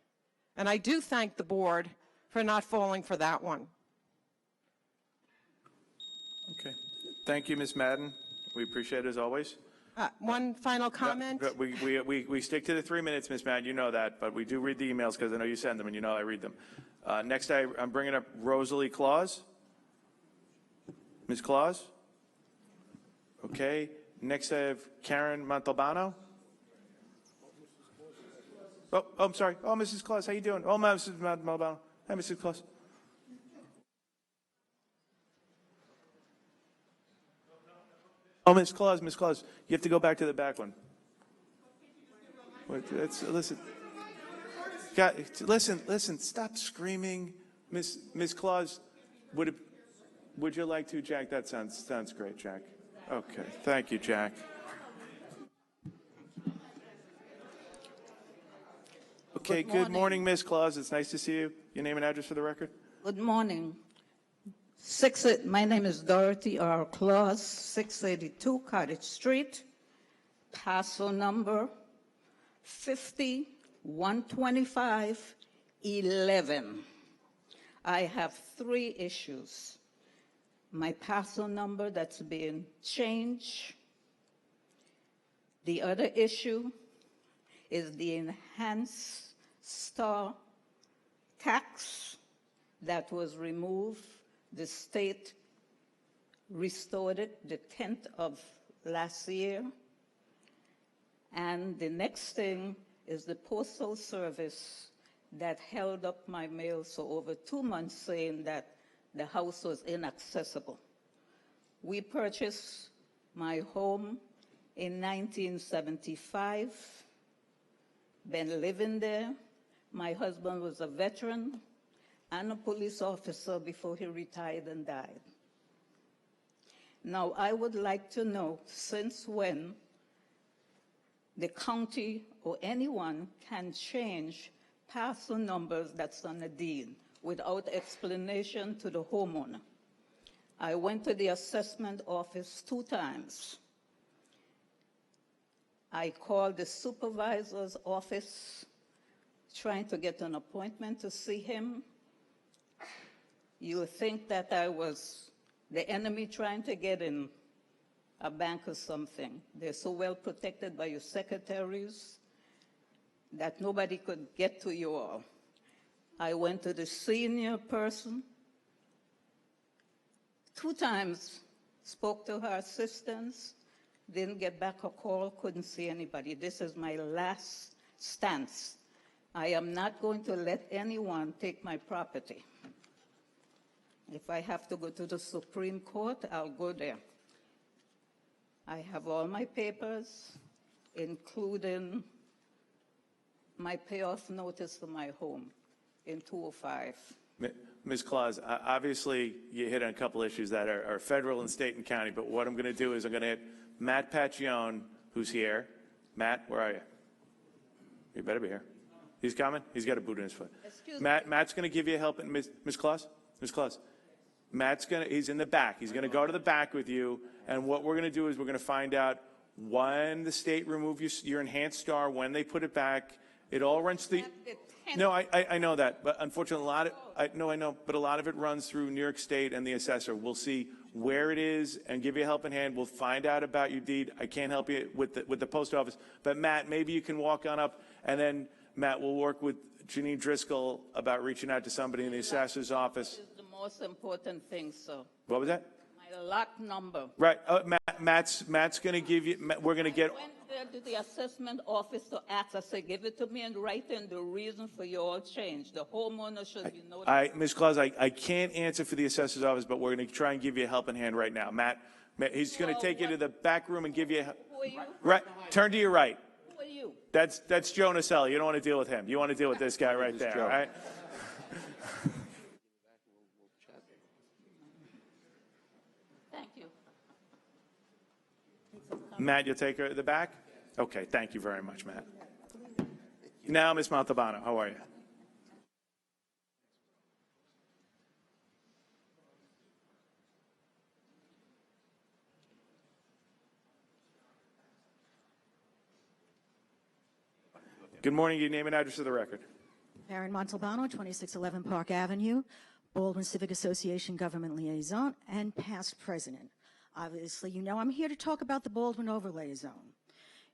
And I do thank the board for not falling for that one. Okay. Thank you, Ms. Madden. We appreciate it as always. One final comment. We stick to the 3 minutes, Ms. Madden. You know that, but we do read the emails because I know you send them and you know I read them. Next, I'm bringing up Rosalie Claus. Ms. Claus? Okay. Next, I have Karen Montalbano. Oh, I'm sorry. Oh, Mrs. Claus, how you doing? Oh, Mrs. Montalbano. Hi, Mrs. Claus. Oh, Ms. Claus, you have to go back to the back one. Wait, listen. Listen, stop screaming. Ms. Claus, would you like to, Jack? That sounds great, Jack. Okay, thank you, Jack. Okay, good morning, Ms. Claus. It's nice to see you. Your name and address for the record? Good morning. My name is Dorothy R. Claus, 682 Cottage Street, parcel number 50-125-11. I have 3 issues. My parcel number that's being changed. The other issue is the enhanced star tax that was removed. The state restored it the 10th of last year. And the next thing is the Postal Service that held up my mail for over 2 months, saying that the house was inaccessible. We purchased my home in 1975, been living there. My husband was a veteran and a police officer before he retired and died. Now, I would like to know since when the county or anyone can change parcel numbers that's on a deed without explanation to the homeowner. I went to the assessment office 2 times. I called the supervisor's office trying to get an appointment to see him. You would think that I was the enemy trying to get in a bank or something. They're so well protected by your secretaries that nobody could get to you all. I went to the senior person 2 times, spoke to her assistants, didn't get back a call, couldn't see anybody. This is my last stance. I am not going to let anyone take my property. If I have to go to the Supreme Court, I'll go there. I have all my papers, including my payoff notice for my home in 2005. Ms. Claus, obviously you hit on a couple issues that are federal and state and county, but what I'm going to do is I'm going to hit Matt Paccione, who's here. Matt, where are you? You better be here. He's coming? He's got a boot in his foot. Matt's going to give you help. Ms. Claus? Ms. Claus? He's in the back. He's going to go to the back with you, and what we're going to do is we're going to find out when the state remove your enhanced star, when they put it back. It all runs through. No, I know that, but unfortunately, I know, but a lot of it runs through New York State and the assessor. We'll see where it is and give you a helping hand. We'll find out about your deed. I can't help you with the post office, but Matt, maybe you can walk on up, and then Matt will work with Janine Driscoll about reaching out to somebody in the assessor's office. Is the most important thing, sir. What was that? My lot number. Right. Matt's going to give you. We're going to get. I went there to the assessment office to ask. I said, give it to me and write in the reason for your change. The homeowner should be notified. Ms. Claus, I can't answer for the assessor's office, but we're going to try and give you a helping hand right now. Matt, he's going to take you to the back room and give you. Who are you? Right. Turn to your right. Who are you? That's Joe Naselli. You don't want to deal with him. You want to deal with this guy right there. All right. Thank you. Matt, you'll take her to the back? Okay, thank you very much, Matt. Now, Ms. Montalbano, how are you? Good morning. Your name and address for the record. Karen Montalbano, 2611 Park Avenue, Baldwin Civic Association Government Liaison and past president. Obviously, you know I'm here to talk about the Baldwin Overlay Zone.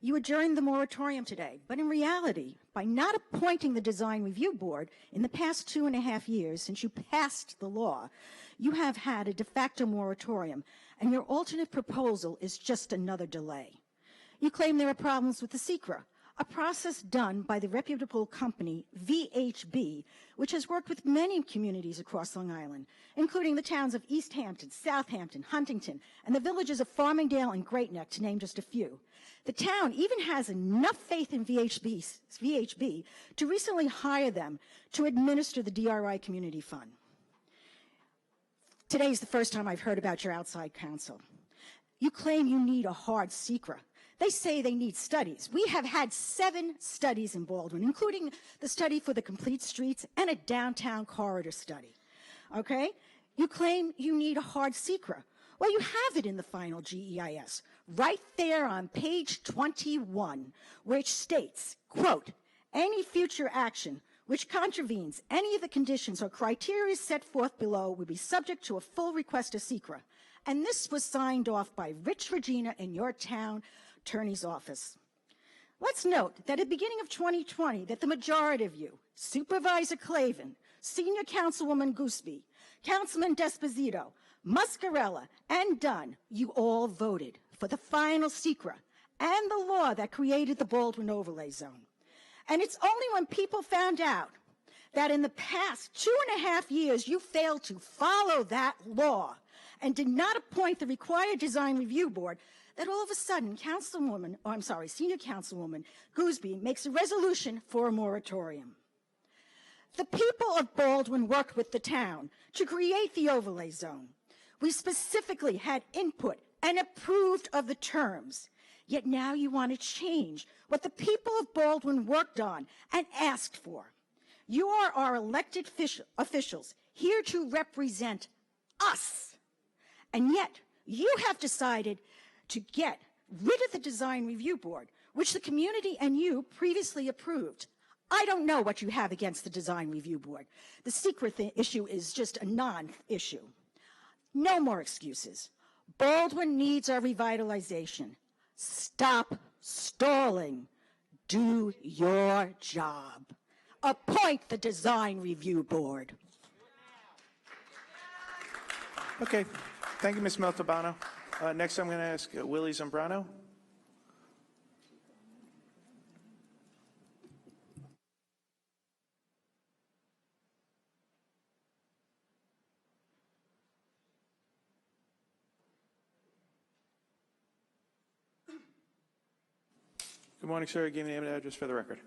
You adjourned the moratorium today, but in reality, by not appointing the Design Review Board in the past 2.5 years since you passed the law, you have had a de facto moratorium, and your alternate proposal is just another delay. You claim there are problems with the SECRA, a process done by the reputable company VHB, which has worked with many communities across Long Island, including the towns of East Hampton, Southampton, Huntington, and the villages of Farmingdale and Great Neck, to name just a few. The town even has enough faith in VHB to recently hire them to administer the DRI Community Fund. Today is the first time I've heard about your outside counsel. You claim you need a hard SECRA. They say they need studies. We have had 7 studies in Baldwin, including the study for the complete streets and a downtown corridor study. Okay? You claim you need a hard SECRA. Well, you have it in the final GEIS, right there on page 21, which states, quote, any future action which contravenes any of the conditions or criteria set forth below will be subject to a full request of SECRA. And this was signed off by Rich Regina in your town attorney's office. Let's note that at the beginning of 2020 that the majority of you, Supervisor Clavin, Senior Councilwoman Gooseby, Councilman Desposito, Muscarella, and Dunn, you all voted for the final SECRA and the law that created the Baldwin Overlay Zone. And it's only when people found out that in the past 2.5 years you failed to follow that law and did not appoint the required Design Review Board that all of a sudden Senior Councilwoman Gooseby makes a resolution for a moratorium. The people of Baldwin worked with the town to create the overlay zone. We specifically had input and approved of the terms. Yet now you want to change what the people of Baldwin worked on and asked for. You are our elected officials here to represent us. And yet you have decided to get rid of the Design Review Board, which the community and you previously approved. I don't know what you have against the Design Review Board. The secret issue is just a non-issue. No more excuses. Baldwin needs our revitalization. Stop stalling. Do your job. Appoint the Design Review Board. Okay. Thank you, Ms. Montalbano. Next, I'm going to ask Willie Zambrano. Good morning, sir. Give me the name and address for the record.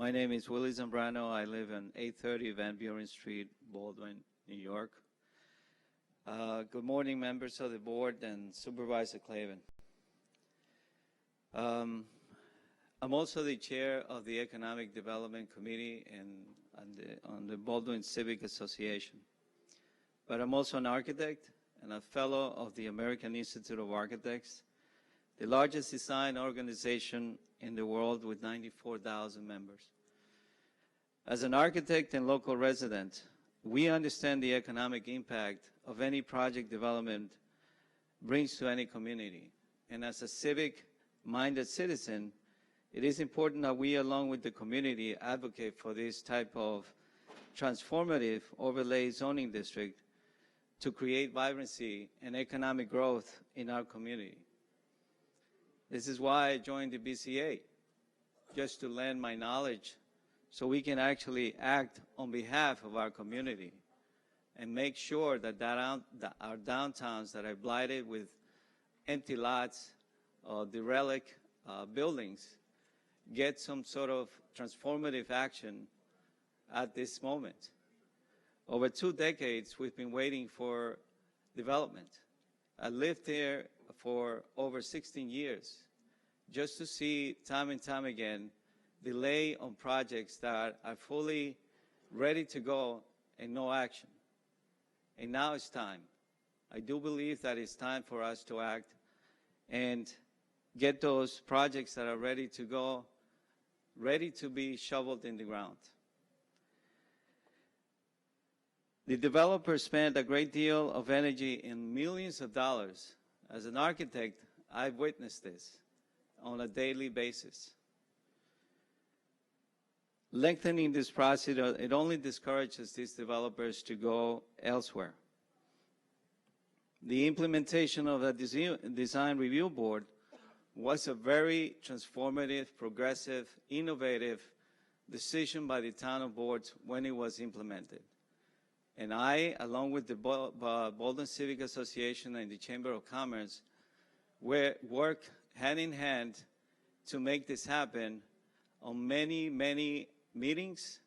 My name is Willie Zambrano. I live on 830 Van Buren Street, Baldwin, New York. Good morning, members of the board and Supervisor Clavin. I'm also the chair of the Economic Development Committee on the Baldwin Civic Association. But I'm also an architect and a fellow of the American Institute of Architects, the largest design organization in the world with 94,000 members. As an architect and local resident, we understand the economic impact of any project development brings to any community. And as a civic-minded citizen, it is important that we, along with the community, advocate for this type of transformative overlay zoning district to create vibrancy and economic growth in our community. This is why I joined the BCA, just to lend my knowledge so we can actually act on behalf of our community and make sure that, our downtowns that are blighted with empty lots, derelict buildings, get some sort of transformative action at this moment. Over 2 decades, we've been waiting for development. I lived here for over 16 years just to see time and time again delay on projects that are fully ready to go and no action. And now it's time. I do believe that it's time for us to act and get those projects that are ready to go, ready to be shoveled in the ground. The developers spent a great deal of energy and millions of dollars. As an architect, I've witnessed this on a daily basis. Lengthening this process, it only discourages these developers to go elsewhere. The implementation of the Design Review Board was a very transformative, progressive, innovative decision by the town of boards when it was implemented. And I, along with the Baldwin Civic Association and the Chamber of Commerce, worked hand in hand to make this happen on many, many meetings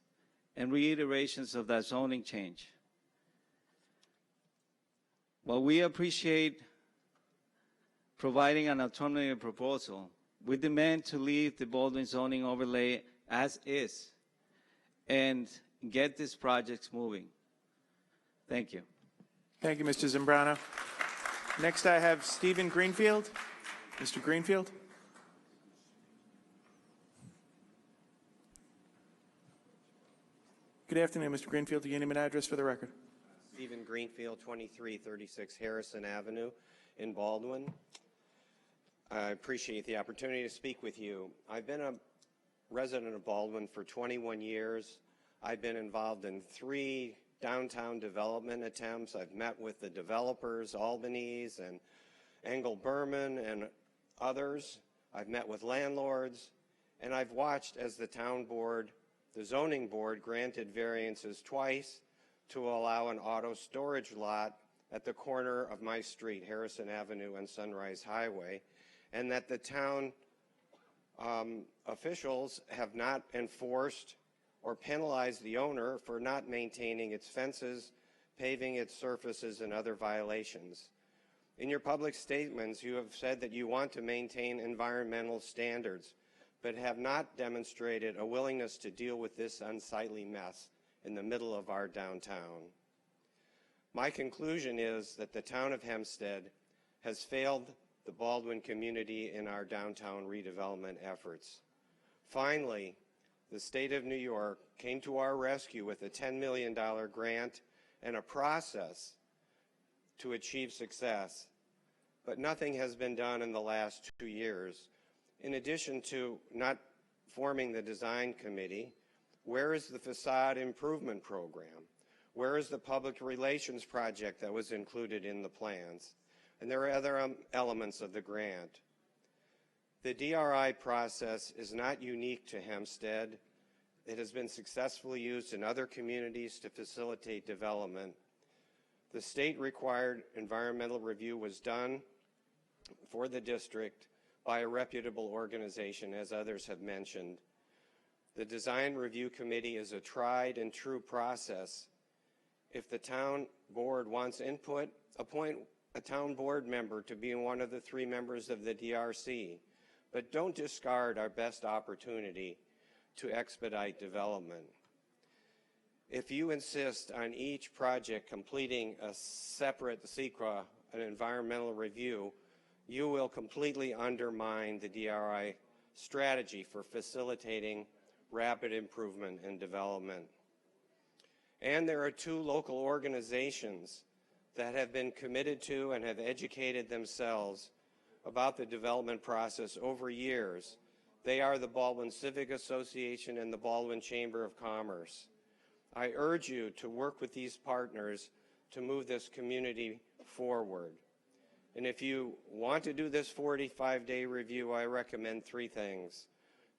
and reiterations of that zoning change. While we appreciate providing an alternative proposal, we demand to leave the Baldwin zoning overlay as is and get these projects moving. Thank you. Thank you, Mr. Zambrano. Next, I have Stephen Greenfield. Mr. Greenfield. Good afternoon, Mr. Greenfield. Your name and address for the record. Stephen Greenfield, 2336 Harrison Avenue in Baldwin. I appreciate the opportunity to speak with you. I've been a resident of Baldwin for 21 years. I've been involved in 3 downtown development attempts. I've met with the developers, Albanese and Engel Berman and others. I've met with landlords, and I've watched as the town board, the zoning board, granted variances twice to allow an auto storage lot at the corner of my street, Harrison Avenue and Sunrise Highway, and that the town officials have not enforced or penalized the owner for not maintaining its fences, paving its surfaces, and other violations. In your public statements, you have said that you want to maintain environmental standards, but have not demonstrated a willingness to deal with this unsightly mess in the middle of our downtown. My conclusion is that the town of Hempstead has failed the Baldwin community in our downtown redevelopment efforts. Finally, the state of New York came to our rescue with a $10 million grant and a process to achieve success, but nothing has been done in the last 2 years. In addition to not forming the design committee, where is the facade improvement program? Where is the public relations project that was included in the plans? And there are other elements of the grant. The DRI process is not unique to Hempstead. It has been successfully used in other communities to facilitate development. The state-required environmental review was done for the district by a reputable organization, as others have mentioned. The Design Review Committee is a tried and true process. If the town board wants input, appoint a town board member to be one of the 3 members of the DRC, but don't discard our best opportunity to expedite development. If you insist on each project completing a separate SECRA, an environmental review, you will completely undermine the DRI strategy for facilitating rapid improvement and development. And there are 2 local organizations that have been committed to and have educated themselves about the development process over years. They are the Baldwin Civic Association and the Baldwin Chamber of Commerce. I urge you to work with these partners to move this community forward. And if you want to do this 45-day review, I recommend 3 things.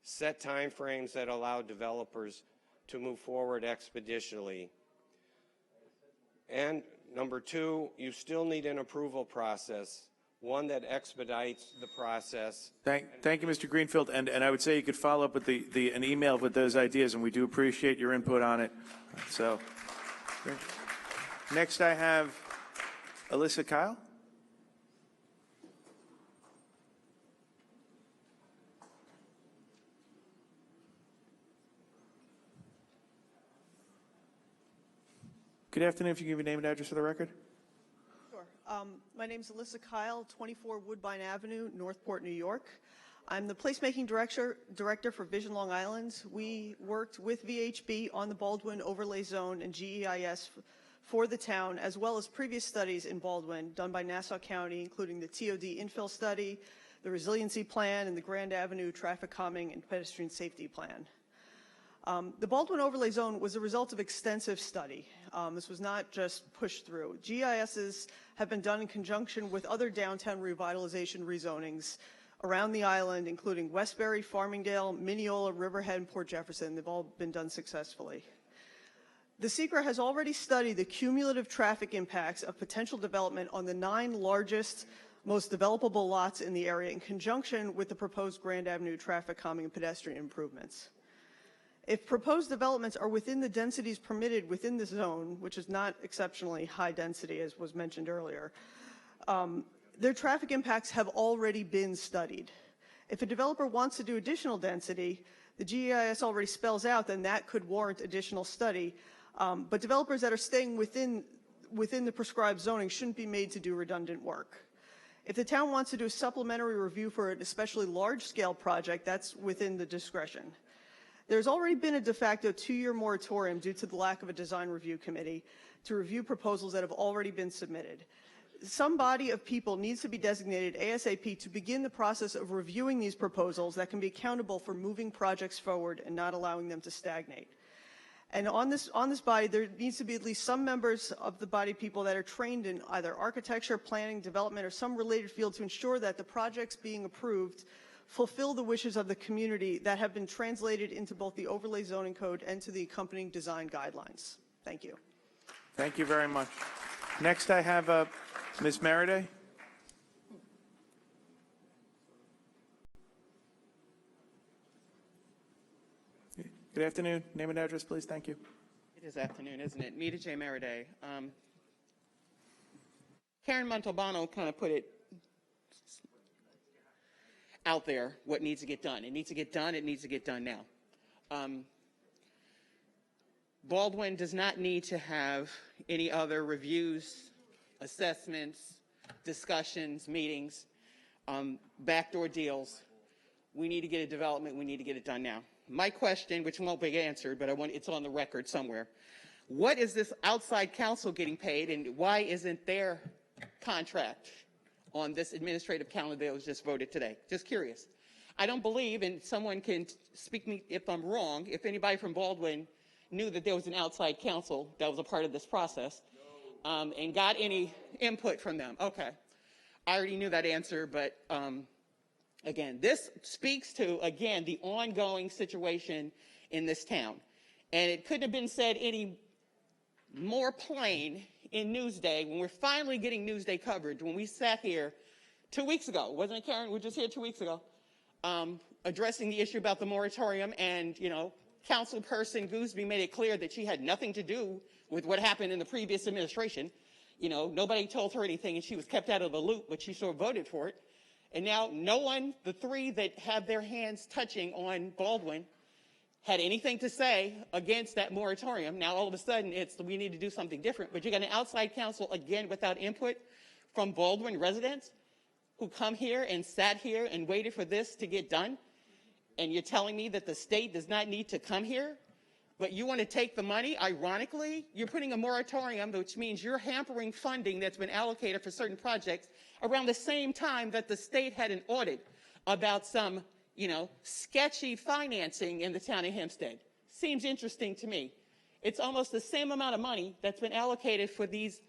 Set timeframes that allow developers to move forward expeditiously. And number 2, you still need an approval process, one that expedites the process. Thank you, Mr. Greenfield. And I would say you could follow up with an email with those ideas, and we do appreciate your input on it. So, great. Next I have Alyssa Kyle. Good afternoon. If you give your name and address for the record. Sure. My name is Alyssa Kyle, 24 Woodbine Avenue, Northport, New York. I'm the placemaking director for Vision Long Island. We worked with VHB on the Baldwin Overlay Zone and GEIS for the town, as well as previous studies in Baldwin done by Nassau County, including the TOD infill study, the resiliency plan, and the Grand Avenue traffic calming and pedestrian safety plan. The Baldwin Overlay Zone was a result of extensive study. This was not just pushed through. GISs have been done in conjunction with other downtown revitalization rezonings around the island, including Westbury, Farmingdale, Mineola, Riverhead, and Port Jefferson. They've all been done successfully. The SECRA has already studied the cumulative traffic impacts of potential development on the 9 largest, most developable lots in the area in conjunction with the proposed Grand Avenue traffic calming and pedestrian improvements. If proposed developments are within the densities permitted within the zone, which is not exceptionally high density as was mentioned earlier, their traffic impacts have already been studied. If a developer wants to do additional density, the GEIS already spells out then that could warrant additional study, but developers that are staying within the prescribed zoning shouldn't be made to do redundant work. If the town wants to do a supplementary review for an especially large-scale project, that's within the discretion. There's already been a de facto 2-year moratorium due to the lack of a design review committee to review proposals that have already been submitted. Some body of people needs to be designated ASAP to begin the process of reviewing these proposals that can be accountable for moving projects forward and not allowing them to stagnate. And on this body, there needs to be at least some members of the body of people that are trained in either architecture, planning, development, or some related field to ensure that the projects being approved fulfill the wishes of the community that have been translated into both the overlay zoning code and to the accompanying design guidelines. Thank you. Thank you very much. Next I have Ms. Maraday. Good afternoon. Name and address, please. Thank you. It is afternoon, isn't it? Nita J. Maraday. Karen Montalbano kind of put it out there, what needs to get done. It needs to get done. It needs to get done now. Baldwin does not need to have any other reviews, assessments, discussions, meetings, backdoor deals. We need to get a development. We need to get it done now. My question, which won't be answered, but it's on the record somewhere. What is this outside counsel getting paid, and why isn't their contract on this administrative calendar that was just voted today? Just curious. I don't believe, and someone can speak me if I'm wrong, if anybody from Baldwin knew that there was an outside counsel that was a part of this process and got any input from them. Okay. I already knew that answer, but again, this speaks to, again, the ongoing situation in this town. And it couldn't have been said any more plain in Newsday when we're finally getting Newsday coverage. When we sat here 2 weeks ago, wasn't it, Karen? We were just here 2 weeks ago, addressing the issue about the moratorium and, Councilperson Gooseby made it clear that she had nothing to do with what happened in the previous administration. You know, nobody told her anything and she was kept out of the loop, but she sure voted for it. And now no one, the three that have their hands touching on Baldwin, had anything to say against that moratorium. Now all of a sudden it's we need to do something different, but you got an outside counsel again without input from Baldwin residents who come here and sat here and waited for this to get done. And you're telling me that the state does not need to come here, but you want to take the money? Ironically, you're putting a moratorium, which means you're hampering funding that's been allocated for certain projects around the same time that the state had an audit about some, you know, sketchy financing in the town of Hempstead. Seems interesting to me. It's almost the same amount of money that's been allocated for these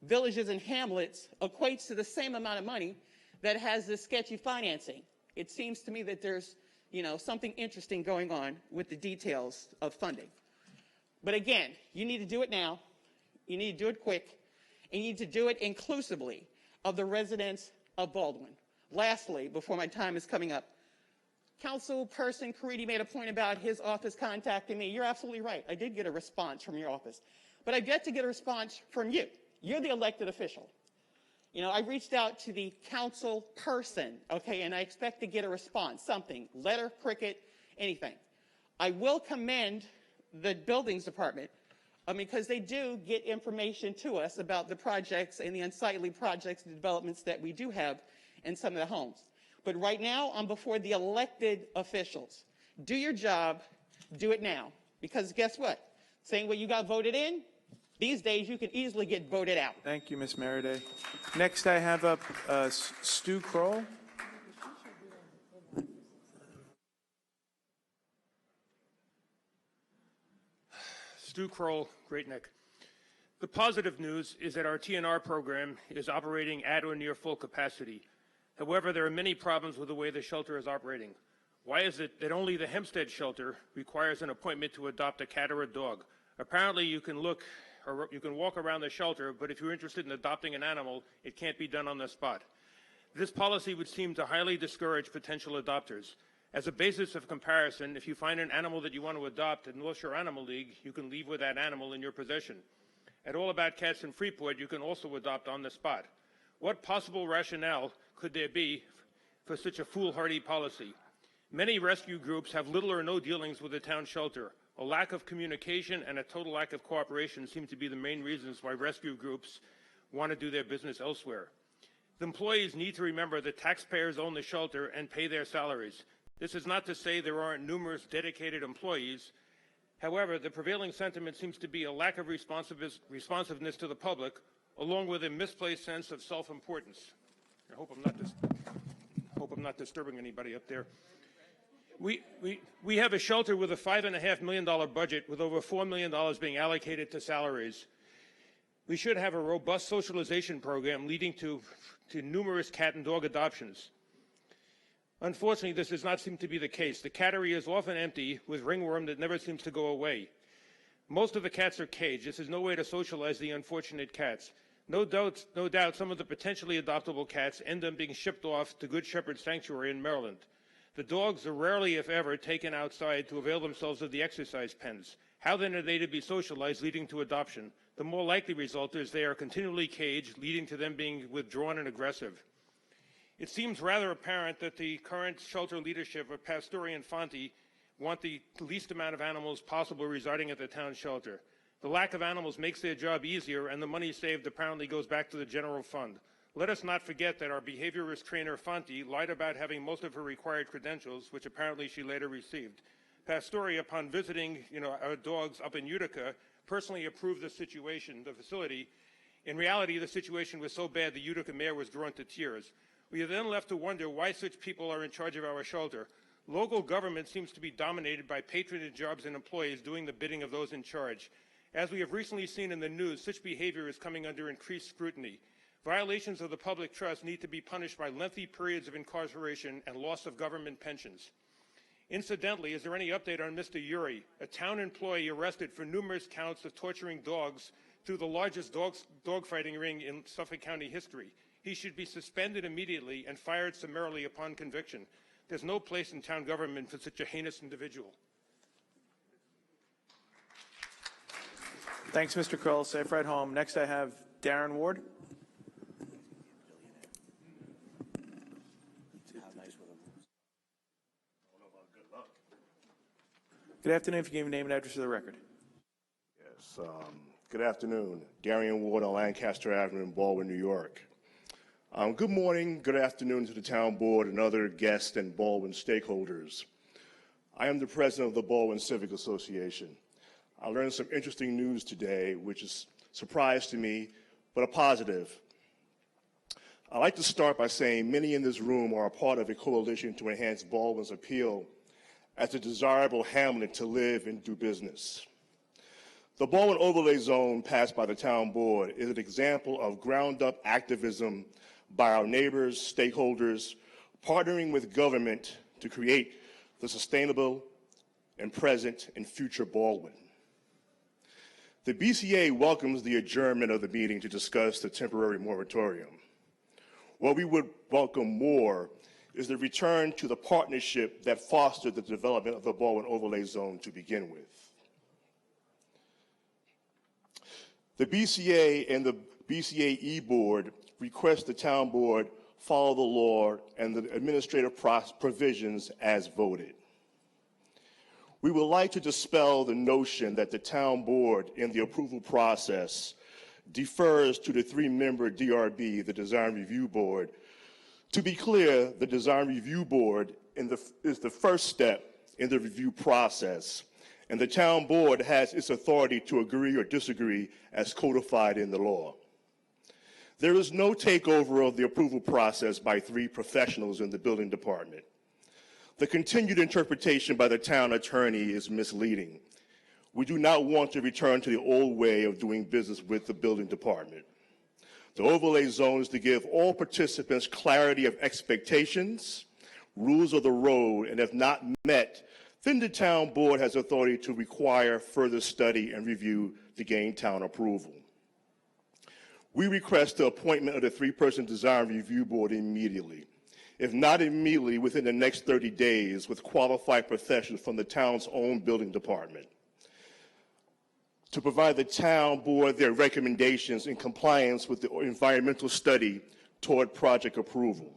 villages and hamlets equates to the same amount of money that has this sketchy financing. It seems to me that there's, you know, something interesting going on with the details of funding. But again, you need to do it now. You need to do it quick. And you need to do it inclusively of the residents of Baldwin. Lastly, before my time is coming up, Councilperson Caridi made a point about his office contacting me. You're absolutely right. I did get a response from your office. But I've yet to get a response from you. You're the elected official. You know, I reached out to the council person, okay, and I expect to get a response, something, letter, cricket, anything. I will commend the buildings department because they do get information to us about the projects and the unsightly projects and developments that we do have in some of the homes. But right now, I'm before the elected officials. Do your job, do it now. Because guess what? Saying what you got voted in, these days you can easily get voted out. Thank you, Ms. Meriday. Next, I have up Stu Kroll. Stu Kroll, Great Neck. The positive news is that our TNR program is operating at or near full capacity. However, there are many problems with the way the shelter is operating. Why is it that only the Hempstead shelter requires an appointment to adopt a cat or a dog? Apparently, you can walk around the shelter, but if you're interested in adopting an animal, it can't be done on the spot. This policy would seem to highly discourage potential adopters. As a basis of comparison, if you find an animal that you want to adopt in North Shore Animal League, you can leave with that animal in your possession. At All About Cats in Freeport, you can also adopt on the spot. What possible rationale could there be for such a foolhardy policy? Many rescue groups have little or no dealings with the town shelter. A lack of communication and a total lack of cooperation seem to be the main reasons why rescue groups want to do their business elsewhere. The employees need to remember that taxpayers own the shelter and pay their salaries. This is not to say there aren't numerous dedicated employees. However, the prevailing sentiment seems to be a lack of responsiveness to the public, along with a misplaced sense of self-importance. I hope I'm not disturbing anybody up there. We have a shelter with a $5.5 million budget with over $4 million being allocated to salaries. We should have a robust socialization program leading to numerous cat and dog adoptions. Unfortunately, this does not seem to be the case. The cattery is often empty with ringworm that never seems to go away. Most of the cats are caged. This is no way to socialize the unfortunate cats. No doubt some of the potentially adoptable cats end up being shipped off to Good Shepherd Sanctuary in Maryland. The dogs are rarely, if ever, taken outside to avail themselves of the exercise pens. How then are they to be socialized, leading to adoption? The more likely result is they are continually caged, leading to them being withdrawn and aggressive. It seems rather apparent that the current shelter leadership of Pastore and Fonte want the least amount of animals possible residing at the town shelter. The lack of animals makes their job easier, and the money saved apparently goes back to the general fund. Let us not forget that our behaviorist trainer, Fonte, lied about having most of her required credentials, which apparently she later received. Pastore, upon visiting our dogs up in Utica, personally approved the situation, the facility. In reality, the situation was so bad the Utica mayor was drawn to tears. We are then left to wonder why such people are in charge of our shelter. Local government seems to be dominated by patronage jobs and employees doing the bidding of those in charge. As we have recently seen in the news, such behavior is coming under increased scrutiny. Violations of the public trust need to be punished by lengthy periods of incarceration and loss of government pensions. Incidentally, is there any update on Mr. Uri, a town employee arrested for numerous counts of torturing dogs through the largest dogfighting ring in Suffolk County history? He should be suspended immediately and fired summarily upon conviction. There's no place in town government for such a heinous individual. Thanks, Mr. Kroll. Safe ride home. Next, I have Darren Ward. Good afternoon. If you give your name and address for the record. Yes. Good afternoon. Darian Ward on Lancaster Avenue in Baldwin, New York. Good morning, good afternoon to the Town Board and other guests and Baldwin stakeholders. I am the president of the Baldwin Civic Association. I learned some interesting news today, which is a surprise to me, but a positive. I'd like to start by saying many in this room are a part of a coalition to enhance Baldwin's appeal as a desirable hamlet to live and do business. The Baldwin Overlay Zone passed by the Town Board is an example of ground-up activism by our neighbors, stakeholders, partnering with government to create the sustainable and present and future Baldwin. The BCA welcomes the adjournment of the meeting to discuss the temporary moratorium. What we would welcome more is the return to the partnership that fostered the development of the Baldwin Overlay Zone to begin with. The BCA and the BCAE Board request the Town Board follow the law and the administrative provisions as voted. We would like to dispel the notion that the Town Board in the approval process defers to the three-member DRB, the Design Review Board. To be clear, the Design Review Board is the first step in the review process, and the Town Board has its authority to agree or disagree as codified in the law. There is no takeover of the approval process by three professionals in the building department. The continued interpretation by the town attorney is misleading. We do not want to return to the old way of doing business with the building department. The overlay zone is to give all participants clarity of expectations, rules of the road, and if not met, then the Town Board has authority to require further study and review to gain town approval. We request the appointment of the three-person Design Review Board immediately. If not immediately, within the next 30 days, with qualified professionals from the town's own building department, to provide the Town Board their recommendations in compliance with the environmental study toward project approval.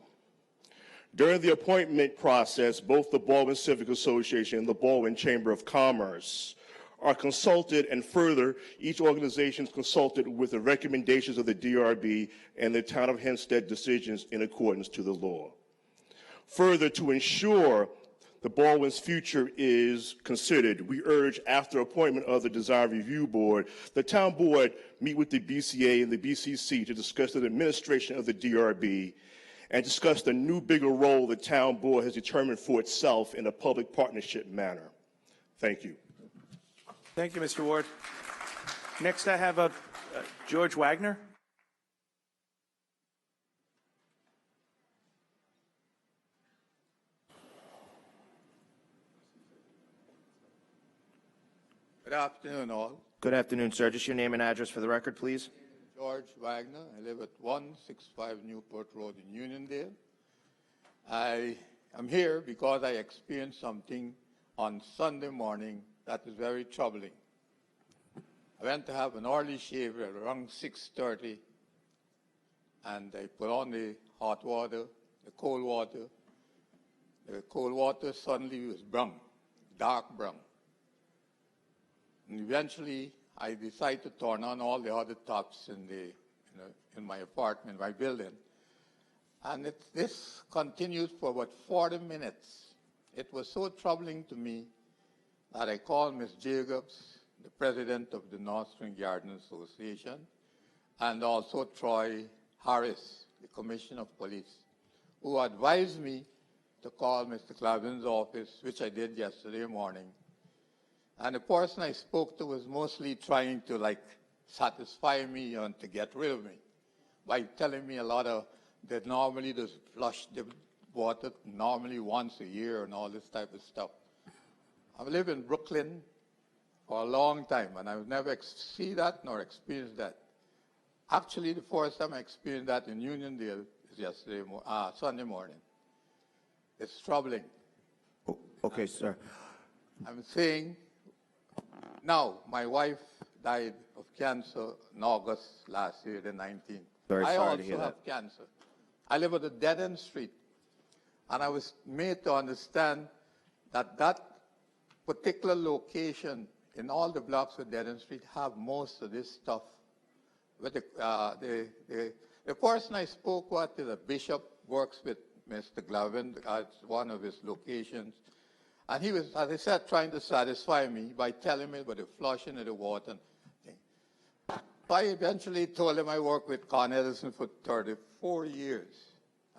During the appointment process, both the Baldwin Civic Association and the Baldwin Chamber of Commerce are consulted, and further, each organization is consulted with the recommendations of the DRB and the Town of Hempstead decisions in accordance to the law. Further, to ensure the Baldwin's future is considered, we urge, after appointment of the Design Review Board, the Town Board meet with the BCA and the BCC to discuss the administration of the DRB and discuss the new, bigger role the Town Board has determined for itself in a public partnership manner. Thank you. Thank you, Mr. Ward. Next, I have George Wagner. Good afternoon, all. Good afternoon, sir. Just your name and address for the record, please. George Wagner. I live at 165 Newport Road in Uniondale. I am here because I experienced something on Sunday morning that is very troubling. I went to have an early shave at around 6:30, and I put on the hot water, the cold water. The cold water suddenly was brown, dark brown. And eventually, I decided to turn on all the other taps in my apartment, my building. And this continued for about 40 minutes. It was so troubling to me that I called Ms. Jacobs, the president of the North Spring Garden Association, and also Troy Harris, the Commissioner of Police, who advised me to call Mr. Clavin's office, which I did yesterday morning. And the person I spoke to was mostly trying to satisfy me and to get rid of me by telling me a lot of that normally just flush the water normally once a year and all this type of stuff. I've lived in Brooklyn for a long time, and I've never seen that nor experienced that. Actually, the first time I experienced that in Uniondale is Sunday morning. It's troubling. Okay, sir. I'm saying, now, my wife died of cancer in August last year, the 19th. Very I sorry also to hear that. have cancer. I live on a dead-end street, and I was made to understand that that particular location in all the blocks of dead-end street have most of this stuff. But the person I spoke with, the bishop, works with Mr. Glavin at one of his locations. And he was, as I said, trying to satisfy me by telling me about the flushing of the water. I eventually told him I worked with Con Edison for 34 years.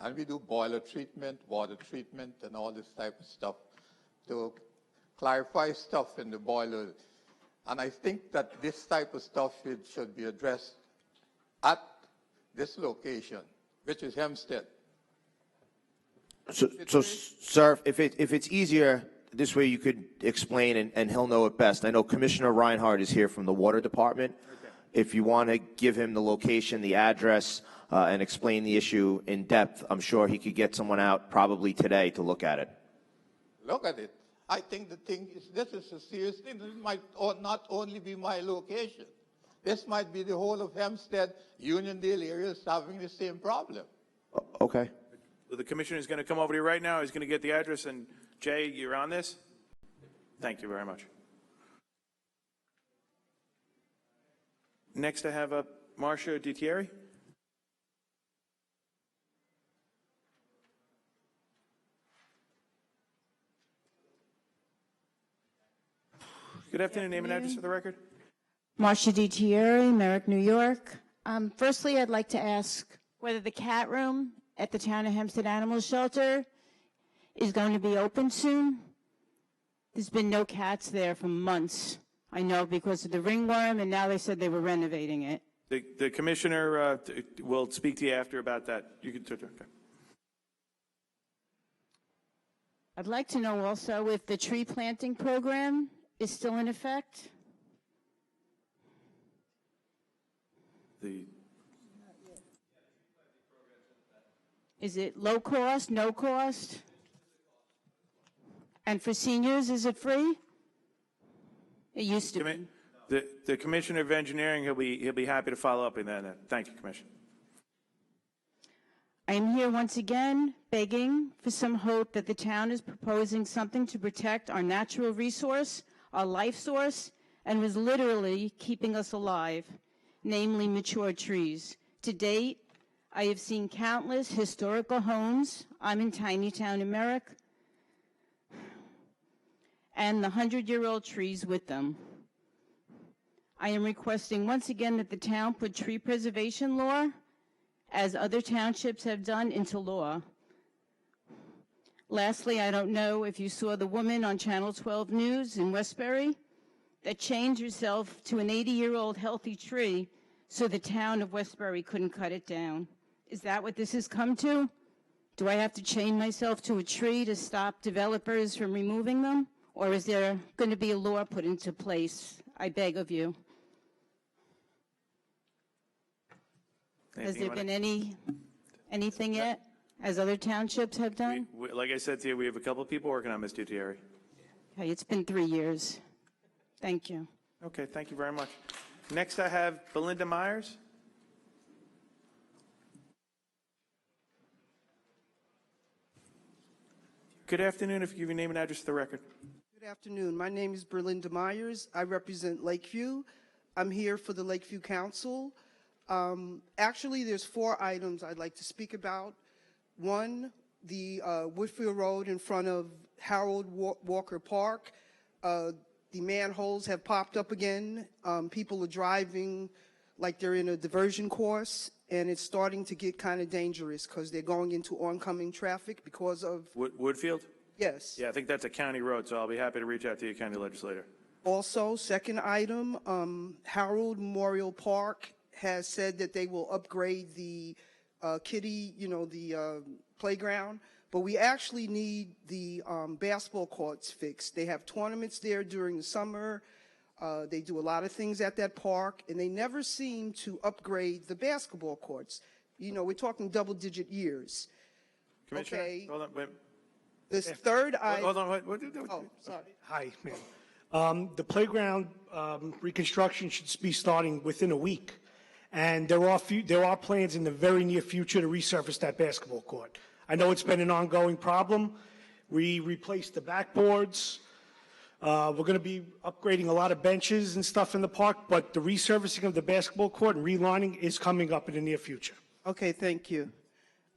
And we do boiler treatment, water treatment, and all this type of stuff to clarify stuff in the boiler. And I think that this type of stuff should be addressed at this location, which is Hempstead. So, sir, if it's easier, this way you could explain, and he'll know it best. I know Commissioner Reinhardt is here from the Water Department. Okay. If you want to give him the location, the address, and explain the issue in depth, I'm sure he could get someone out probably today to look at it. Look at it. I think the thing is, this is a serious thing. This might not only be my location. This might be the whole of Hempstead, Uniondale areas having the same problem. Okay. The commissioner is going to come over to you right now. He's going to get the address. And Jay, you're on this? Thank you very much. Next, I have Marcia DiTieri. Good afternoon. Name and address for the record. Marcia DiTieri, Merrick, New York. Firstly, I'd like to ask whether the cat room at the Town of Hempstead Animal Shelter is going to be open soon. There's been no cats there for months. I know because of the ringworm, and now they said they were renovating it. The commissioner will speak to you after about that. You can okay. I'd like to know also if the tree planting program is still in effect. Is it low cost, no cost? And for seniors, is it free? It used to be. The Commissioner of Engineering, he'll be happy to follow up on that. Thank you, Commissioner. I am here once again begging for some hope that the town is proposing something to protect our natural resource, our life source, and was literally keeping us alive, namely mature trees. To date, I have seen countless historical homes. I'm in tiny town in Merrick, and the 100-year-old trees with them. I am requesting once again that the town put tree preservation law, as other townships have done, into law. Lastly, I don't know if you saw the woman on Channel 12 News in Westbury that chained herself to an 80-year-old healthy tree so the town of Westbury couldn't cut it down. Is that what this has come to? Do I have to chain myself to a tree to stop developers from removing them? Or is there going to be a law put into place? I beg of you. Has there been anything yet, as other townships have done? Like I said to you, we have a couple of people working on Ms. DiTieri. Okay, it's been 3 years. Thank you. Okay, thank you very much. Next, I have Belinda Myers. Good afternoon. If you give your name and address to the record. Good afternoon. My name is Belinda Myers. I represent Lakeview. I'm here for the Lakeview Council. Actually, there's 4 items I'd like to speak about. One, the Woodfield Road in front of Harold Walker Park. The manholes have popped up again. People are driving like they're in a diversion course, and it's starting to get kind of dangerous because they're going into oncoming traffic because of... Woodfield? Yes. Yeah, I think that's a county road, so I'll be happy to reach out to your county legislator. Also, second item, Harold Memorial Park has said that they will upgrade the kiddie, the playground, but we actually need the basketball courts fixed. They have tournaments there during the summer. They do a lot of things at that park, and they never seem to upgrade the basketball courts. We're talking double-digit years. Commissioner, okay. hold on, wait. This third item. Hold on, wait. Oh, sorry. Hi, ma'am. The playground reconstruction should be starting within a week. And there are plans in the very near future to resurface that basketball court. I know it's been an ongoing problem. We replaced the backboards. We're going to be upgrading a lot of benches and stuff in the park, but the resurfacing of the basketball court and relining is coming up in the near future. Okay, thank you.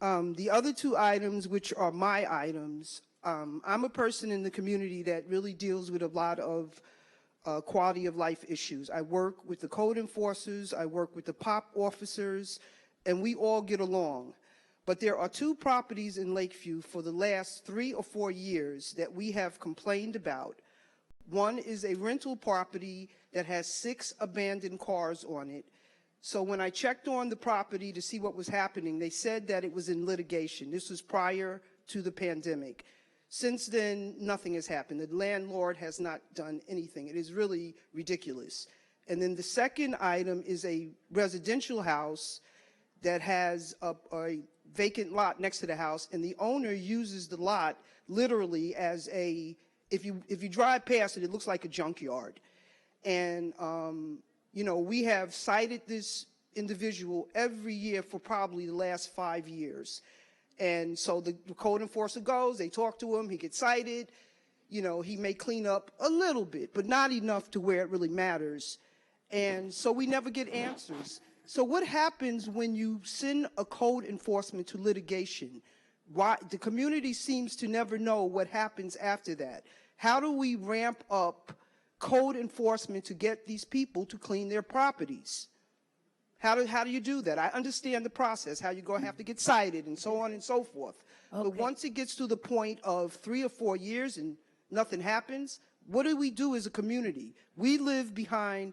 The other two items, which are my items, I'm a person in the community that really deals with a lot of quality of life issues. I work with the code enforcers, I work with the POP officers, and we all get along. But there are two properties in Lakeview for the last 3 or 4 years that we have complained about. One is a rental property that has 6 abandoned cars on it. So when I checked on the property to see what was happening, they said that it was in litigation. This was prior to the pandemic. Since then, nothing has happened. The landlord has not done anything. It is really ridiculous. And then the second item is a residential house that has a vacant lot next to the house, and the owner uses the lot literally as a, if you drive past it, it looks like a junkyard. And, you know, we have cited this individual every year for probably the last 5 years. And so the code enforcer goes, they talk to him, he gets cited, you know, he may clean up a little bit, but not enough to where it really matters. And so we never get answers. So what happens when you send a code enforcement to litigation? Why the community seems to never know what happens after that. How do we ramp up code enforcement to get these people to clean their properties? How do you do that? I understand the process, how you're going to have to get cited and so on and so forth. Okay. But once it gets to the point of 3 or 4 years and nothing happens, what do we do as a community? We live behind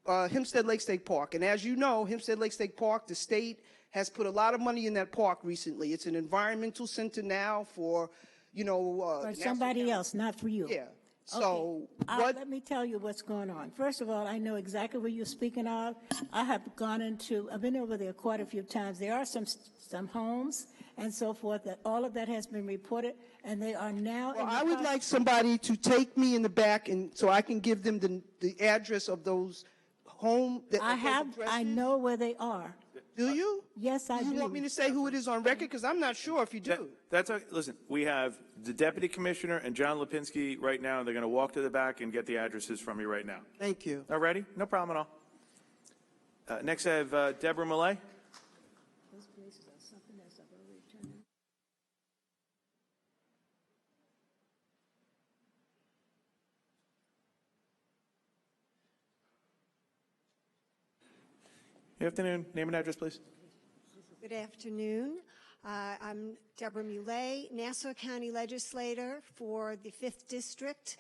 Hempstead Lake State Park. And as you know, Hempstead Lake State Park, the state has put a lot of money in that park recently. It's an environmental center now for, you know, for somebody else, not for you. Yeah. So what? Let me tell you what's going on. First of all, I know exactly what you're speaking of. I've been over there quite a few times. There are some homes and so forth that all of that has been reported, and they are now. Well, I would like somebody to take me in the back, and so I can give them the address of those home. I know where they are. Do you? Yes, I do. You want me to say who it is on record? Because I'm not sure if you do. Listen, we have the deputy commissioner and John Lipinski right now. They're going to walk to the back and get the addresses from you right now. Thank you. All ready? No problem at all. Next, I have Deborah Millay. Those places are something else. I've already turned in. Good afternoon. Name and address, please. Good afternoon. I'm Deborah Muley, Nassau County Legislator for the 5th District,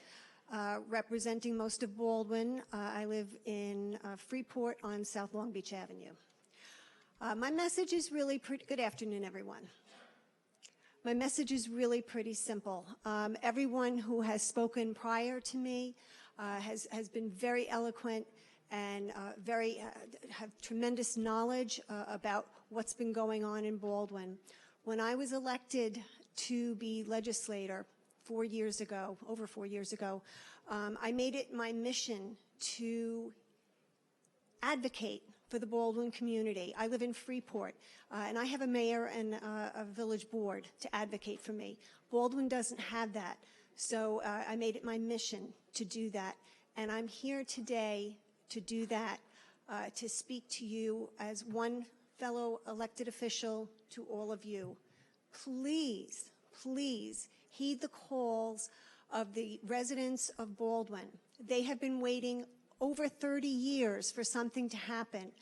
representing most of Baldwin. I live in Freeport on South Long Beach Avenue. My message is really pretty, good afternoon, everyone. My message is really pretty simple. Everyone who has spoken prior to me has been very eloquent and have tremendous knowledge about what's been going on in Baldwin. When I was elected to be legislator 4 years ago, over 4 years ago, I made it my mission to advocate for the Baldwin community. I live in Freeport, and I have a mayor and a village board to advocate for me. Baldwin doesn't have that, so I made it my mission to do that. And I'm here today to do that, to speak to you as one fellow elected official to all of you. Please, please heed the calls of the residents of Baldwin. They have been waiting over 30 years for something to happen.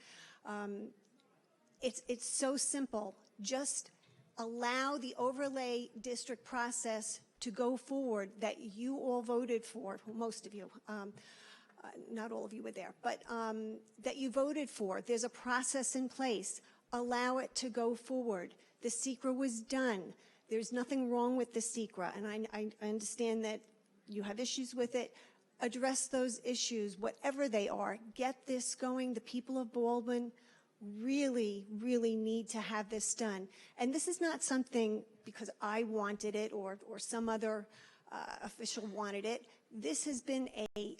It's so simple. Just allow the overlay district process to go forward that you all voted for, well, most of you. Not all of you were there, but that you voted for. There's a process in place. Allow it to go forward. The SECRA was done. There's nothing wrong with the SECRA, and I understand that you have issues with it. Address those issues, whatever they are. Get this going. The people of Baldwin really, really need to have this done. And this is not something because I wanted it or some other official wanted it. This has been a,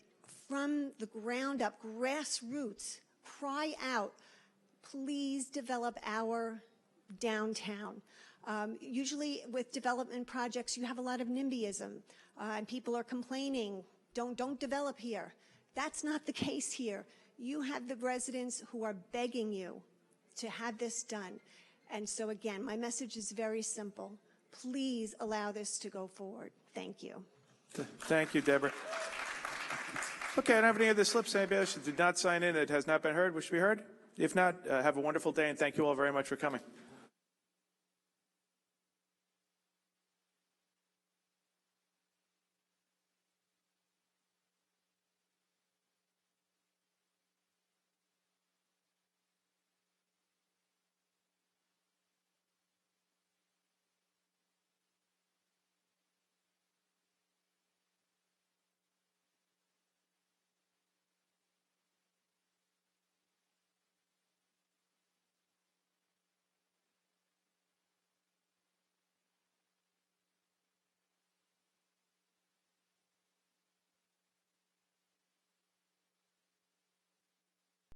from the ground up, grassroots, cry out, please develop our downtown. Usually with development projects, you have a lot of NIMBYism, and people are complaining, don't develop here. That's not the case here. You have the residents who are begging you to have this done. And so again, my message is very simple. Please allow this to go forward. Thank you. Thank you, Deborah. Okay, I don't have any other slips. Anybody else who did not sign in that has not been heard, wish to be heard? If not, have a wonderful day, and thank you all very much for coming.